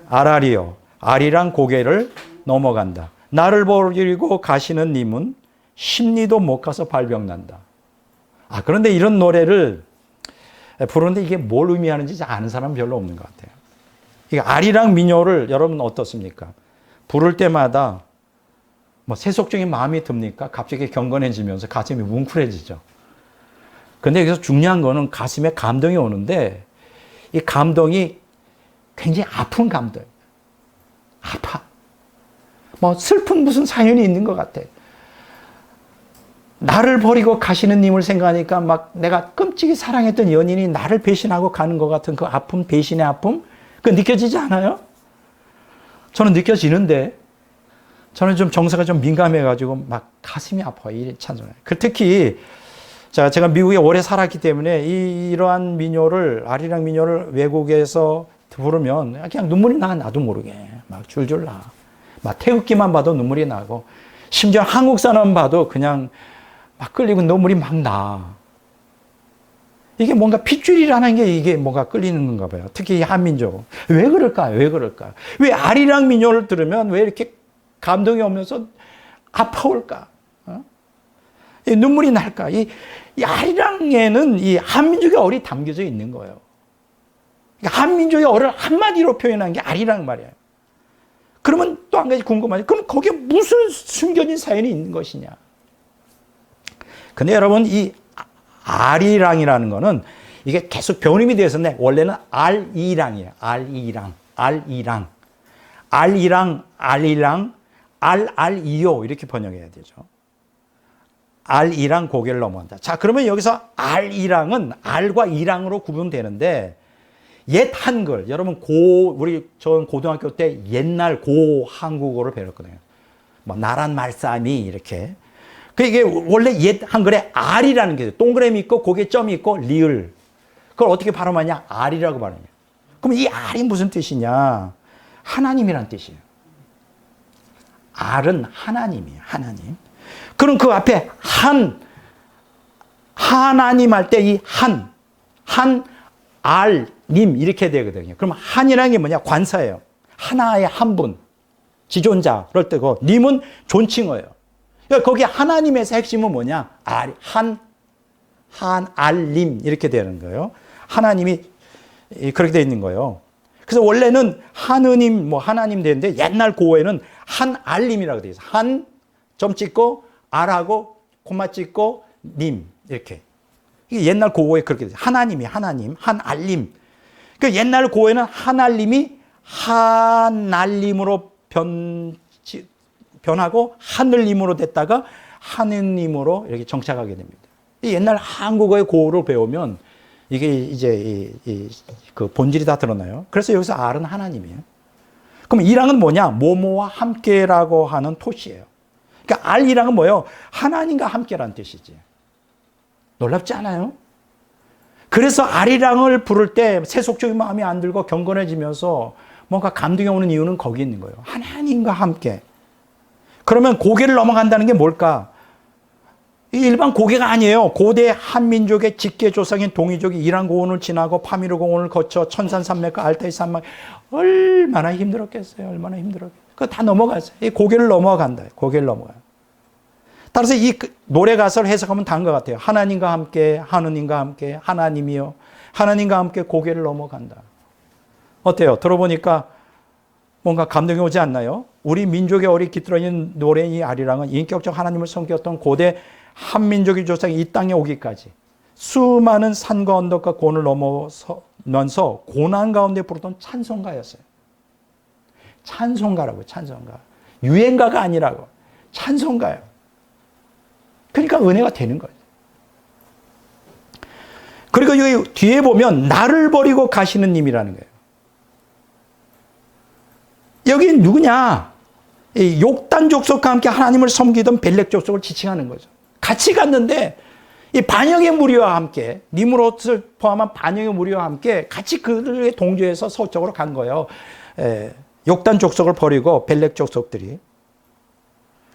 아라리요. 아리랑 고개를 넘어간다. 나를 버리고 가시는 님은 십리도 못 가서 발병난다. 아, 그런데 이런 노래를 부르는데 이게 뭘 의미하는지 아는 사람은 별로 없는 것 같아요. 이 아리랑 민요를 여러분 어떻습니까? 부를 때마다 뭐 세속적인 마음이 듭니까? 갑자기 경건해지면서 가슴이 뭉클해지죠. 근데 여기서 중요한 거는 가슴에 감동이 오는데 이 감동이 굉장히 아픈 감동. 아파. 뭐 슬픈 무슨 사연이 있는 것 같아. 나를 버리고 가시는 님을 생각하니까 막 내가 끔찍이 사랑했던 연인이 나를 배신하고 가는 것 같은 그 아픔, 배신의 아픔, 그거 느껴지지 않아요? 저는 느껴지는데, 저는 좀 정서가 좀 민감해가지고 막 가슴이 아파요. 이 찬송을. 특히, 제가 미국에 오래 살았기 때문에 이러한 민요를, 아리랑 민요를 외국에서 부르면 그냥 눈물이 나, 나도 모르게. 막 줄줄 나. 막 태극기만 봐도 눈물이 나고, 심지어 한국 사람 봐도 그냥 막 끌리고 눈물이 막 나. 이게 뭔가 핏줄이라는 게 이게 뭔가 끌리는 건가 봐요. 특히 한민족. 왜 그럴까요? 왜 그럴까요? 왜 아리랑 민요를 들으면 왜 이렇게 감동이 오면서 아파올까? 눈물이 날까? 이 아리랑에는 이 한민족의 얼이 담겨져 있는 거예요. 그러니까 한민족의 얼을 한마디로 표현한 게 아리랑 말이에요. 그러면 또 한 가지 궁금하죠. 그럼 거기에 무슨 숨겨진 사연이 있는 것이냐? 근데 여러분, 이 아리랑이라는 거는 이게 계속 변음이 되었는데 원래는 알이랑이에요. 알이랑, 알이랑, 알이랑, 알이랑, 알이요 이렇게 번역해야 되죠. 알이랑 고개를 넘어간다. 자, 그러면 여기서 알이랑은 알과 이랑으로 구분되는데 옛 한글, 여러분 전 고등학교 때 옛날 고 한국어를 배웠거든요. 뭐 나란 말싸미 이렇게. 이게 원래 옛 한글에 알이라는 게 있어요. 동그라미 있고 거기에 점이 있고 리을. 그걸 어떻게 발음하냐? 알이라고 발음해요. 그럼 이 알이 무슨 뜻이냐? 하나님이란 뜻이에요. 알은 하나님이에요. 하나님. 그럼 그 앞에 하나님 할 때 이 알님 이렇게 되거든요. 그럼 한이라는 게 뭐냐? 관사예요. 하나의 한 분, 지존자를 뜨고 님은 존칭어예요. 그러니까 거기 하나님에서 핵심은 뭐냐? 알님 이렇게 되는 거예요. 하나님이 그렇게 되어 있는 거예요. 그래서 원래는 하느님, 하나님 되는데 옛날 고어에는 한알님이라고 되어 있어요. 한, 점 찍고, 알하고, 콤마 찍고, 님 이렇게. 이게 옛날 고어에 그렇게 돼요. 하나님이 하나님, 한알님. 그 옛날 고어에는 한알님이 한알님으로 변하고 하늘님으로 됐다가 하느님으로 이렇게 정착하게 됩니다. 옛날 한국어의 고어를 배우면 이게 이제 그 본질이 다 드러나요. 그래서 여기서 R은 하나님이에요. 그럼 이랑은 뭐냐? 뭐뭐와 함께라고 하는 토시예요. 그러니까 R이랑은 뭐예요? 하나님과 함께라는 뜻이지. 놀랍지 않아요? 그래서 R이랑을 부를 때 세속적인 마음이 안 들고 경건해지면서 뭔가 감동이 오는 이유는 거기 있는 거예요. 하나님과 함께. 그러면 고개를 넘어간다는 게 뭘까? 일반 고개가 아니에요. 고대 한민족의 직계 조상인 동이족이 이란 고원을 지나고 파미르 고원을 거쳐 천산산맥과 알타이 산맥 얼마나 힘들었겠어요. 얼마나 힘들었겠어요. 그거 다 넘어갔어요. 이 고개를 넘어간다. 고개를 넘어가요. 따라서 이 노래 가사를 해석하면 다른 것 같아요. 하나님과 함께, 하느님과 함께, 하나님이요. 하나님과 함께 고개를 넘어간다. 어때요? 들어보니까 뭔가 감동이 오지 않나요? 우리 민족의 어리 깃들어있는 노래인 이 아리랑은 인격적 하나님을 섬겼던 고대 한민족의 조상이 이 땅에 오기까지 수많은 산과 언덕과 고원을 넘어서면서 고난 가운데 부르던 찬송가였어요. 찬송가라고요. 찬송가. 유행가가 아니라고. 찬송가예요. 그러니까 은혜가 되는 거예요. 그리고 여기 뒤에 보면 나를 버리고 가시는 님이라는 거예요. 여기 누구냐? 이 욕단 족속과 함께 하나님을 섬기던 벨렉 족속을 지칭하는 거죠. 같이 갔는데 이 반역의 무리와 함께 니므롯을 포함한 반역의 무리와 함께 같이 그들의 동조해서 서쪽으로 간 거예요. 욕단 족속을 버리고 벨렉 족속들이.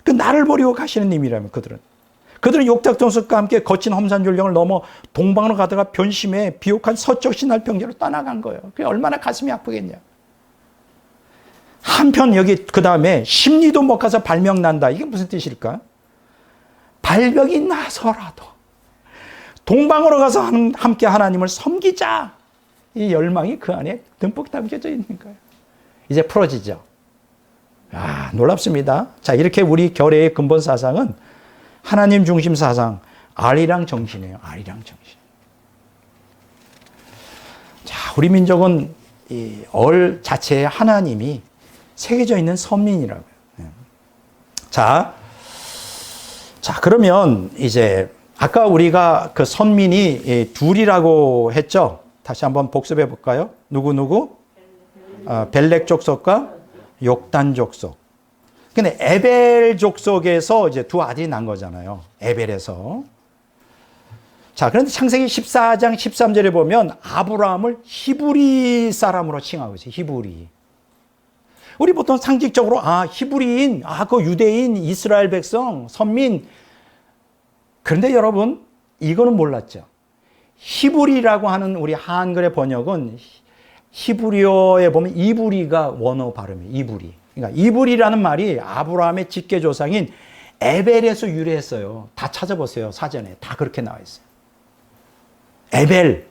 그 나를 버리고 가시는 님이라면 그들은 욕단 족속과 함께 거친 험산줄령을 넘어 동방으로 가다가 변심해 비옥한 서쪽 신할 평지로 떠나간 거예요. 그게 얼마나 가슴이 아프겠냐. 한편 여기 그 다음에 심리도 못 가서 발명 난다. 이게 무슨 뜻일까? 발벽이 나서라도 동방으로 가서 함께 하나님을 섬기자. 이 열망이 그 안에 듬뿍 담겨져 있는 거예요. 이제 풀어지죠. 아, 놀랍습니다. 자, 이렇게 우리 결의의 근본 사상은 하나님 중심 사상, 아리랑 정신이에요. 아리랑 정신. 자, 우리 민족은 이 얼 자체의 하나님이 새겨져 있는 선민이라고요. 자, 그러면 이제 아까 우리가 그 선민이 둘이라고 했죠. 다시 한번 복습해 볼까요? 누구? 벨렉 족속과 욕단 족속. 근데 에벨 족속에서 이제 두 아들이 난 거잖아요. 에벨에서. 자, 그런데 창세기 14장 13절에 보면 아브라함을 히브리 사람으로 칭하고 있어요. 히브리. 우리 보통 상식적으로 히브리인, 그 유대인, 이스라엘 백성, 선민. 그런데 여러분 이거는 몰랐죠. 히브리라고 하는 우리 한글의 번역은 히브리어에 보면 이브리가 원어 발음이에요. 이브리. 그러니까 이브리라는 말이 아브라함의 직계 조상인 에벨에서 유래했어요. 다 찾아보세요. 사전에 다 그렇게 나와 있어요. 에벨.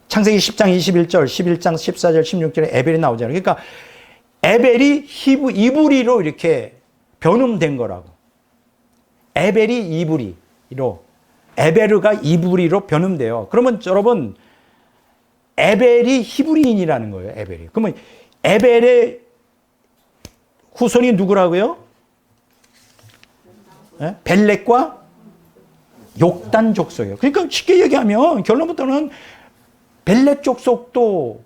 창세기 10장 21절, 11장 14절, 16절에 에벨이 나오잖아요. 그러니까 에벨이 이브리로 이렇게 변음된 거라고. 에벨이 이브리로, 에베르가 이브리로 변음돼요. 그러면 여러분, 에벨이 히브리인이라는 거예요. 에벨이. 그러면 에벨의 후손이 누구라고요? 네? 벨렉과 욕단 족속이에요. 그러니까 쉽게 얘기하면 결론부터는 벨렉 족속도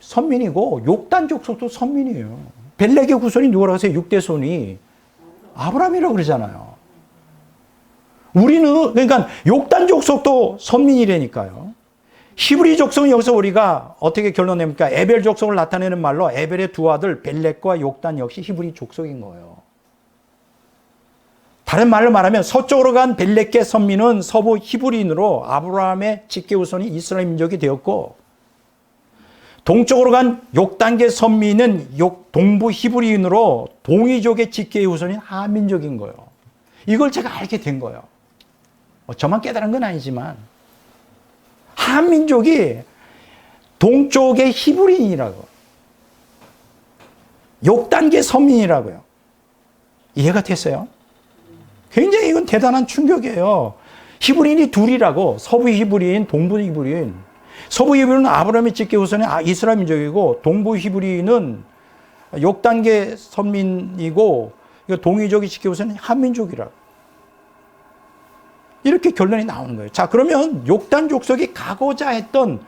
선민이고 욕단 족속도 선민이에요. 벨렉의 후손이 누구라고 하세요? 6대 손이 아브라함이라고 그러잖아요. 우리는 그러니까 욕단 족속도 선민이라니까요. 히브리 족속은 여기서 우리가 어떻게 결론냅니까? 에벨 족속을 나타내는 말로 에벨의 두 아들 벨렉과 욕단 역시 히브리 족속인 거예요. 다른 말로 말하면 서쪽으로 간 벨렉의 선민은 서부 히브리인으로 아브라함의 직계 후손이 이스라엘 민족이 되었고, 동쪽으로 간 욕단계 선민은 동부 히브리인으로 동이족의 직계의 후손인 한민족인 거예요. 이걸 제가 알게 된 거예요. 저만 깨달은 건 아니지만 한민족이 동쪽의 히브리인이라고, 욕단계 선민이라고요. 이해가 됐어요? 굉장히 이건 대단한 충격이에요. 히브리인이 둘이라고. 서부 히브리인, 동부 히브리인. 서부 히브리인은 아브라함의 직계 후손의 이스라엘 민족이고, 동부 히브리인은 욕단계 선민이고, 동이족의 직계 후손은 한민족이라고. 이렇게 결론이 나오는 거예요. 자, 그러면 욕단 족속이 가고자 했던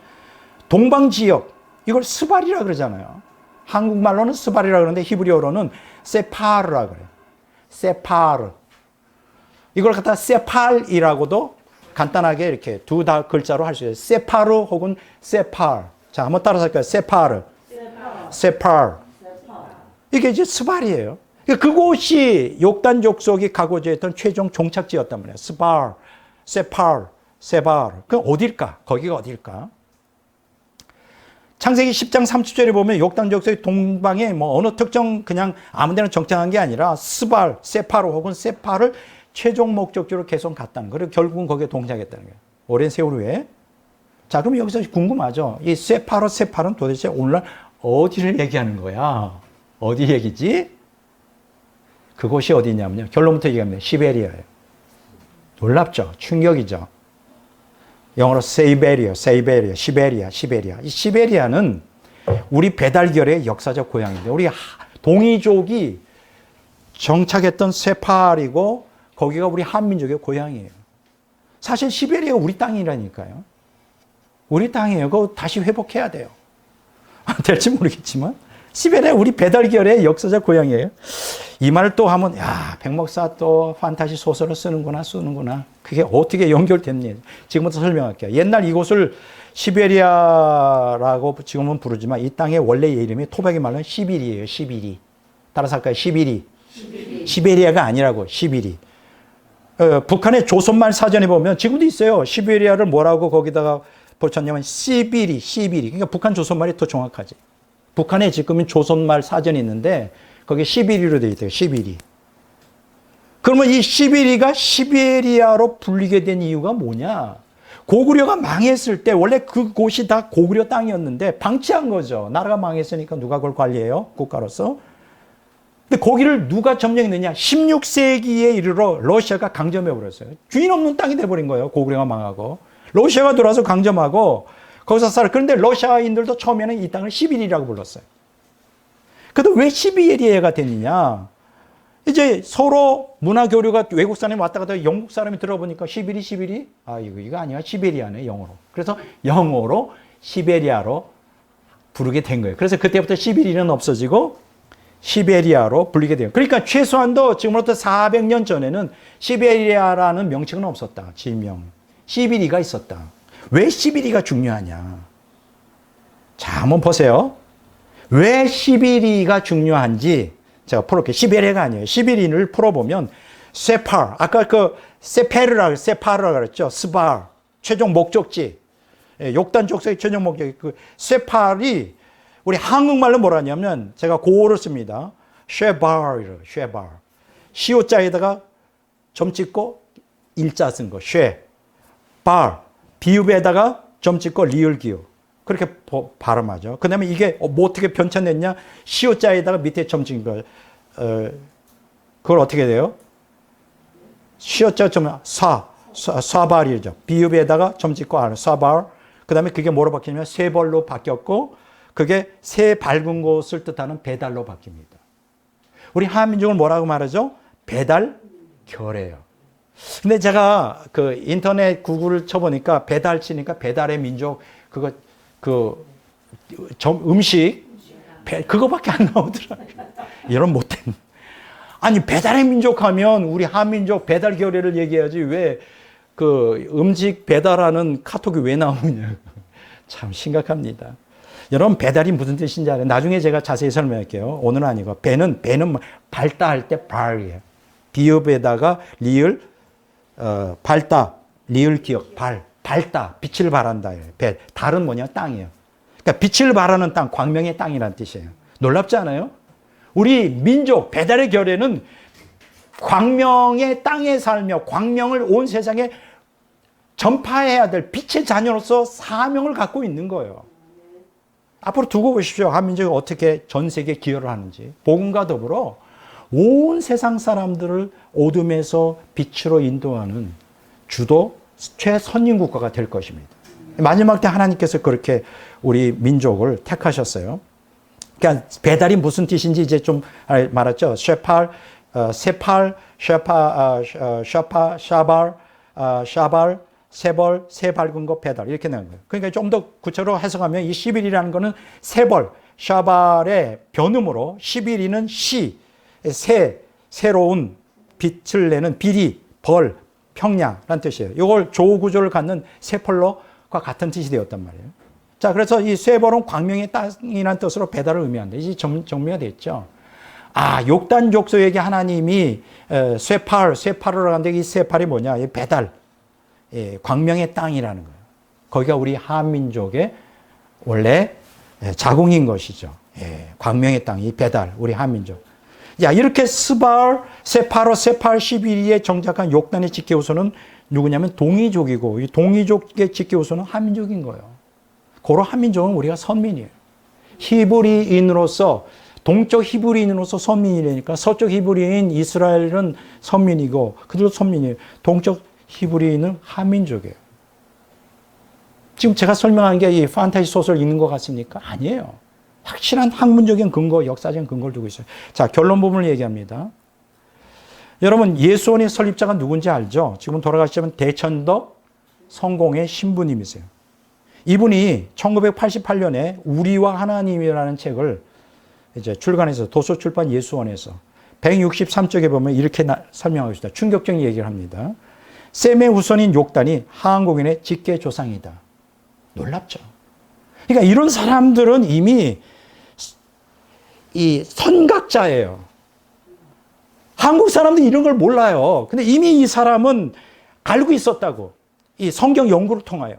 동방 지역, 이걸 스발이라 그러잖아요. 한국말로는 스발이라 그러는데 히브리어로는 세파르라 그래요. 세파르. 이걸 갖다 세팔이라고도 간단하게 이렇게 두 글자로 할 수 있어요. 세파르 혹은 세팔. 자, 한번 따라서 할까요? 세파르. 세팔. 이게 이제 스발이에요. 그곳이 욕단 족속이 가고자 했던 최종 종착지였단 말이에요. 스발, 세팔, 세발. 그 어딜까? 거기가 어딜까? 창세기 10장 30절에 보면 욕단 족속이 동방에 뭐 어느 특정 그냥 아무 데나 정착한 게 아니라 스발, 세파르 혹은 세팔을 최종 목적지로 계속 갔다는 거예요. 그리고 결국은 거기에 동착했다는 거예요. 오랜 세월 후에. 자, 그럼 여기서 궁금하죠. 이 세파르, 세팔은 도대체 오늘날 어디를 얘기하는 거야? 어디 얘기지? 그곳이 어디냐면요. 결론부터 얘기하면 시베리아예요. 놀랍죠? 충격이죠? 영어로 세이베리아, 시베리아. 이 시베리아는 우리 배달결의 역사적 고향인데 우리 동이족이 정착했던 세팔이고 거기가 우리 한민족의 고향이에요. 사실 시베리아가 우리 땅이라니까요. 우리 땅이에요. 그거 다시 회복해야 돼요. 될지 모르겠지만 시베리아 우리 배달결의 역사적 고향이에요. 이 말을 또 하면 야, 백 목사 또 판타지 소설을 쓰는구나. 그게 어떻게 연결됐니? 지금부터 설명할게요. 옛날 이곳을 시베리아라고 지금은 부르지만 이 땅의 원래 이름이 토박이 말로는 시비리예요. 시비리. 따라서 할까요? 시비리. 시베리아가 아니라고 시비리. 북한의 조선말 사전에 보면 지금도 있어요. 시베리아를 뭐라고 거기다가 붙였냐면 시비리. 그러니까 북한 조선말이 더 정확하지. 북한에 지금은 조선말 사전이 있는데 거기에 시비리로 되어 있대요. 시비리. 그러면 이 시비리가 시베리아로 불리게 된 이유가 뭐냐? 고구려가 망했을 때 원래 그곳이 다 고구려 땅이었는데 방치한 거죠. 나라가 망했으니까 누가 그걸 관리해요? 국가로서. 근데 거기를 누가 점령했느냐? 16세기에 이르러 러시아가 강점해버렸어요. 주인 없는 땅이 돼버린 거예요. 고구려가 망하고. 러시아가 들어와서 강점하고 거기서 살아. 그런데 러시아인들도 처음에는 이 땅을 시비리라고 불렀어요. 그래도 왜 시베리아가 됐느냐? 이제 서로 문화 교류가 외국 사람이 왔다 갔다 영국 사람이 들어보니까 시비리? 아, 이거 아니야. 시베리아네, 영어로. 그래서 영어로 시베리아로 부르게 된 거예요. 그래서 그때부터 시비리는 없어지고 시베리아로 불리게 돼요. 그러니까 최소한도 지금부터 400년 전에는 시베리아라는 명칭은 없었다. 지명. 시비리가 있었다. 왜 시비리가 중요하냐? 자, 한번 보세요. 왜 시비리가 중요한지 제가 풀어볼게요. 시베리아가 아니에요. 시비리를 풀어보면 세팔, 아까 그 세파르라 그랬죠. 스발, 최종 목적지. 욕단 족속의 최종 목적지. 그 세팔이 우리 한국말로 뭐라 하냐면 제가 고어를 씁니다. 쉐발이래요. 쉐발. 시오자에다가 점 찍고 일자 쓴 거. 쉐. 발. 비읍에다가 점 찍고 리을 기읍. 그렇게 발음하죠. 그 다음에 이게 뭐 어떻게 변천됐냐? 시오자에다가 밑에 점 찍은 거. 그걸 어떻게 돼요? 시오자 점 사발이죠. 비읍에다가 점 찍고 하는 사발. 그 다음에 그게 뭐로 바뀌냐면 세벌로 바뀌었고 그게 새 밝은 곳을 뜻하는 배달로 바뀝니다. 우리 한민족을 뭐라고 말하죠? 배달결이에요. 근데 제가 그 인터넷 구글을 쳐보니까 배달 치니까 배달의 민족 음식 그거밖에 안 나오더라고요. 이런 못된. 아니 배달의 민족 하면 우리 한민족 배달 결례를 얘기해야지 왜 그 음식 배달하는 카톡이 왜 나오냐. 참 심각합니다. 여러분 배달이 무슨 뜻인지 알아요? 나중에 제가 자세히 설명할게요. 오늘은 아니고 배는 밝다 할 때 발이에요. 비읍에다가 리을 밝다 리을 기억 밝다 빛을 발한다. 배 달은 뭐냐 땅이에요. 그러니까 빛을 발하는 땅 광명의 땅이라는 뜻이에요. 놀랍지 않아요? 우리 민족 배달의 결례는 광명의 땅에 살며 광명을 온 세상에 전파해야 될 빛의 자녀로서 사명을 갖고 있는 거예요. 앞으로 두고 보십시오. 한민족이 어떻게 전 세계에 기여를 하는지. 복음과 더불어 온 세상 사람들을 어둠에서 빛으로 인도하는 주도 최선진 국가가 될 것입니다. 마지막 때 하나님께서 그렇게 우리 민족을 택하셨어요. 그러니까 배달이 무슨 뜻인지 이제 좀 말했죠. 세팔, 샤파, 샤발, 샤발, 세벌, 세 밝은 것, 배달 이렇게 나온 거예요. 그러니까 좀 더 구체적으로 해석하면 이 11이라는 거는 세벌, 샤발의 변음으로 11이는 새로운 빛을 내는 비리, 벌, 평야라는 뜻이에요. 이걸 조구조를 갖는 세펄러과 같은 뜻이 되었단 말이에요. 자, 그래서 이 세벌은 광명의 땅이라는 뜻으로 배달을 의미한다. 이제 정리가 됐죠. 욕단 족속에게 하나님이 쇠팔을 하는데 이 쇠팔이 뭐냐? 이 배달, 광명의 땅이라는 거예요. 거기가 우리 한민족의 원래 자궁인 것이죠. 광명의 땅, 이 배달, 우리 한민족. 야, 이렇게 스발, 세파로, 세팔 11위에 정착한 욕단의 직계후손은 누구냐면 동이족이고, 이 동이족의 직계후손은 한민족인 거예요. 고로 한민족은 우리가 선민이에요. 히브리인으로서, 동쪽 히브리인으로서 선민이라니까 서쪽 히브리인 이스라엘은 선민이고, 그들도 선민이에요. 동쪽 히브리인은 한민족이에요. 지금 제가 설명한 게 이 판타지 소설 읽는 것 같습니까? 아니에요. 확실한 학문적인 근거, 역사적인 근거를 두고 있어요. 자, 결론 부분을 얘기합니다. 여러분, 예수원의 설립자가 누군지 알죠? 지금 돌아가시면 대천덕 성공의 신부님이세요. 이분이 1988년에 우리와 하나님이라는 책을 이제 출간해서 도서출판 예수원에서 163쪽에 보면 이렇게 설명하고 있습니다. 충격적인 얘기를 합니다. 셈의 후손인 욕단이 한국인의 직계 조상이다. 놀랍죠? 그러니까 이런 사람들은 이미 이 선각자예요. 한국 사람들이 이런 걸 몰라요. 근데 이미 이 사람은 알고 있었다고. 이 성경 연구를 통하여.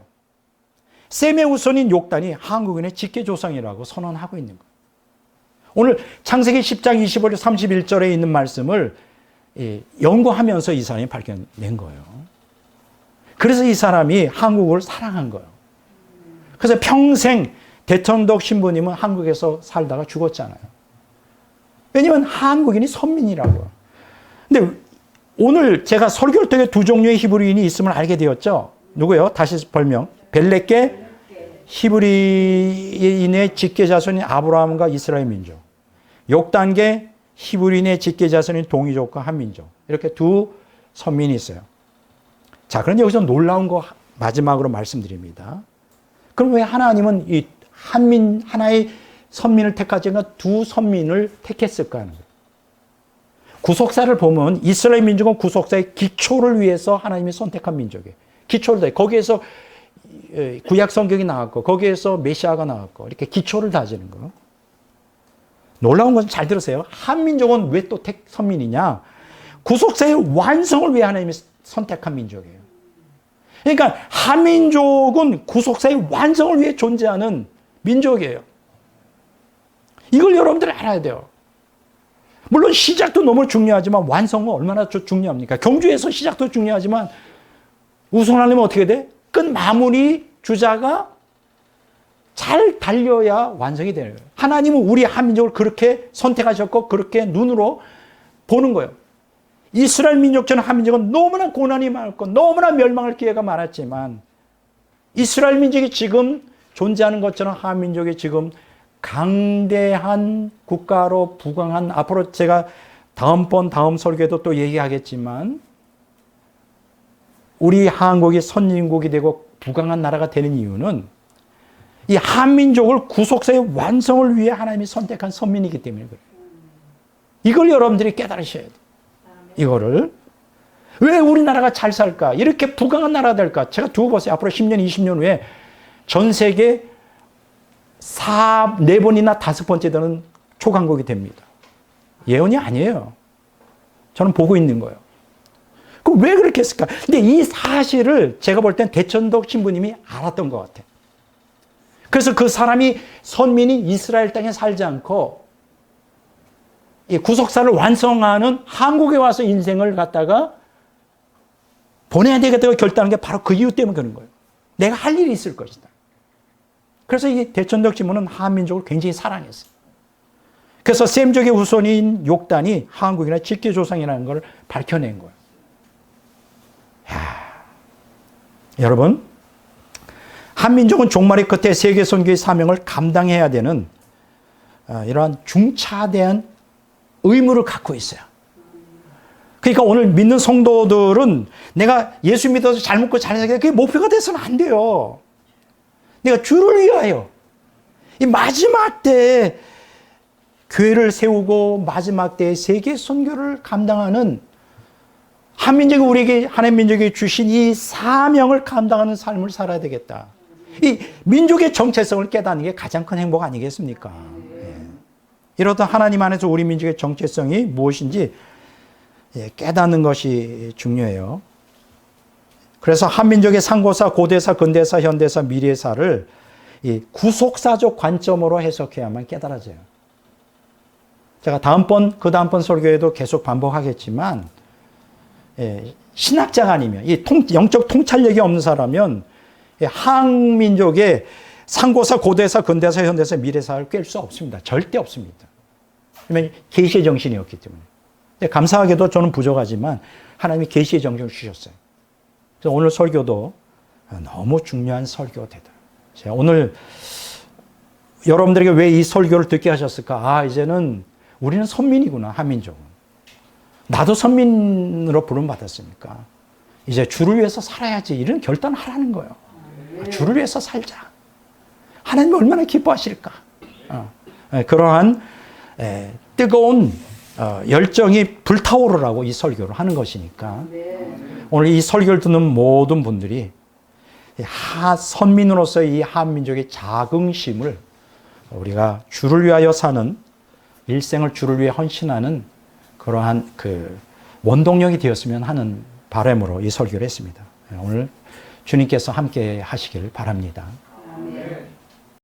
셈의 후손인 욕단이 한국인의 직계 조상이라고 선언하고 있는 거예요. 오늘 창세기 10장 25절 31절에 있는 말씀을 연구하면서 이 사람이 밝혀낸 거예요. 그래서 이 사람이 한국을 사랑한 거예요. 그래서 평생 대천덕 신부님은 한국에서 살다가 죽었잖아요. 왜냐하면 한국인이 선민이라고요. 근데 오늘 제가 설교를 통해 두 종류의 히브리인이 있음을 알게 되었죠. 누구요? 다시 설명. 벨렉계 히브리인의 직계자손인 아브라함과 이스라엘 민족. 욕단계 히브리인의 직계자손인 동이족과 한민족. 이렇게 두 선민이 있어요. 자, 그런데 여기서 놀라운 거 마지막으로 말씀드립니다. 그럼 왜 하나님은 이 하나의 선민을 택하지 않고 두 선민을 택했을까 하는 거예요. 구속사를 보면 이스라엘 민족은 구속사의 기초를 위해서 하나님이 선택한 민족이에요. 기초를 거기에서 구약 성경이 나왔고 거기에서 메시아가 나왔고 이렇게 기초를 다지는 거. 놀라운 것은 잘 들으세요. 한민족은 왜 또 선민이냐? 구속사의 완성을 위해 하나님이 선택한 민족이에요. 그러니까 한민족은 구속사의 완성을 위해 존재하는 민족이에요. 이걸 여러분들이 알아야 돼요. 물론 시작도 너무 중요하지만 완성은 얼마나 중요합니까? 경주에서 시작도 중요하지만 우승하려면 어떻게 돼? 끝 마무리 주자가 잘 달려야 완성이 되는 거예요. 하나님은 우리 한민족을 그렇게 선택하셨고 그렇게 눈으로 보는 거예요. 이스라엘 민족처럼 한민족은 너무나 고난이 많았고 너무나 멸망할 기회가 많았지만 이스라엘 민족이 지금 존재하는 것처럼 한민족이 지금 강대한 국가로 부강한, 앞으로 제가 다음 설교에도 또 얘기하겠지만 우리 한국이 선진국이 되고 부강한 나라가 되는 이유는 이 한민족을 구속사의 완성을 위해 하나님이 선택한 선민이기 때문에 그래요. 이걸 여러분들이 깨달으셔야 돼요. 이거를. 왜 우리나라가 잘 살까? 이렇게 부강한 나라가 될까? 제가 두고 보세요. 앞으로 10년, 20년 후에 전 세계 4번이나 5번째 되는 초강국이 됩니다. 예언이 아니에요. 저는 보고 있는 거예요. 그럼 왜 그렇게 했을까? 근데 이 사실을 제가 볼 땐 대천덕 신부님이 알았던 것 같아요. 그래서 그 사람이 선민이 이스라엘 땅에 살지 않고 이 구속사를 완성하는 한국에 와서 인생을 갖다가 보내야 되겠다고 결단한 게 바로 그 이유 때문에 그런 거예요. 내가 할 일이 있을 것이다. 그래서 이 대천덕 신부는 한민족을 굉장히 사랑했어요. 그래서 셈족의 후손인 욕단이 한국이나 직계조상이라는 걸 밝혀낸 거예요. 여러분, 한민족은 종말의 끝에 세계 선교의 사명을 감당해야 되는 이러한 중차대한 의무를 갖고 있어요. 그러니까 오늘 믿는 성도들은 내가 예수 믿어서 잘 먹고 잘 살게 그게 목표가 돼서는 안 돼요. 내가 주를 위하여 이 마지막 때에 교회를 세우고 마지막 때에 세계 선교를 감당하는 한민족이 우리에게 하나님 민족이 주신 이 사명을 감당하는 삶을 살아야 되겠다. 이 민족의 정체성을 깨닫는 게 가장 큰 행복 아니겠습니까? 예. 이렇다 하나님 안에서 우리 민족의 정체성이 무엇인지 깨닫는 것이 중요해요. 그래서 한민족의 상고사, 고대사, 근대사, 현대사, 미래사를 이 구속사적 관점으로 해석해야만 깨달아져요. 제가 그 다음번 설교에도 계속 반복하겠지만 신학자가 아니면 이 영적 통찰력이 없는 사람은 한민족의 상고사, 고대사, 근대사, 현대사, 미래사를 꿰 수 없습니다. 절대 없습니다. 왜냐하면 계시의 정신이었기 때문에. 감사하게도 저는 부족하지만 하나님이 계시의 정신을 주셨어요. 그래서 오늘 설교도 너무 중요한 설교되다. 제가 오늘 여러분들에게 왜 이 설교를 듣게 하셨을까? 이제는 우리는 선민이구나, 한민족은. 나도 선민으로 부름받았으니까 이제 주를 위해서 살아야지 이런 결단을 하라는 거예요. 주를 위해서 살자. 하나님 얼마나 기뻐하실까. 그러한 뜨거운 열정이 불타오르라고 이 설교를 하는 것이니까 오늘 이 설교를 듣는 모든 분들이 선민으로서 이 한민족의 자긍심을 우리가 주를 위하여 사는 일생을 주를 위해 헌신하는 그러한 그 원동력이 되었으면 하는 바람으로 이 설교를 했습니다. 오늘 주님께서 함께 하시길 바랍니다.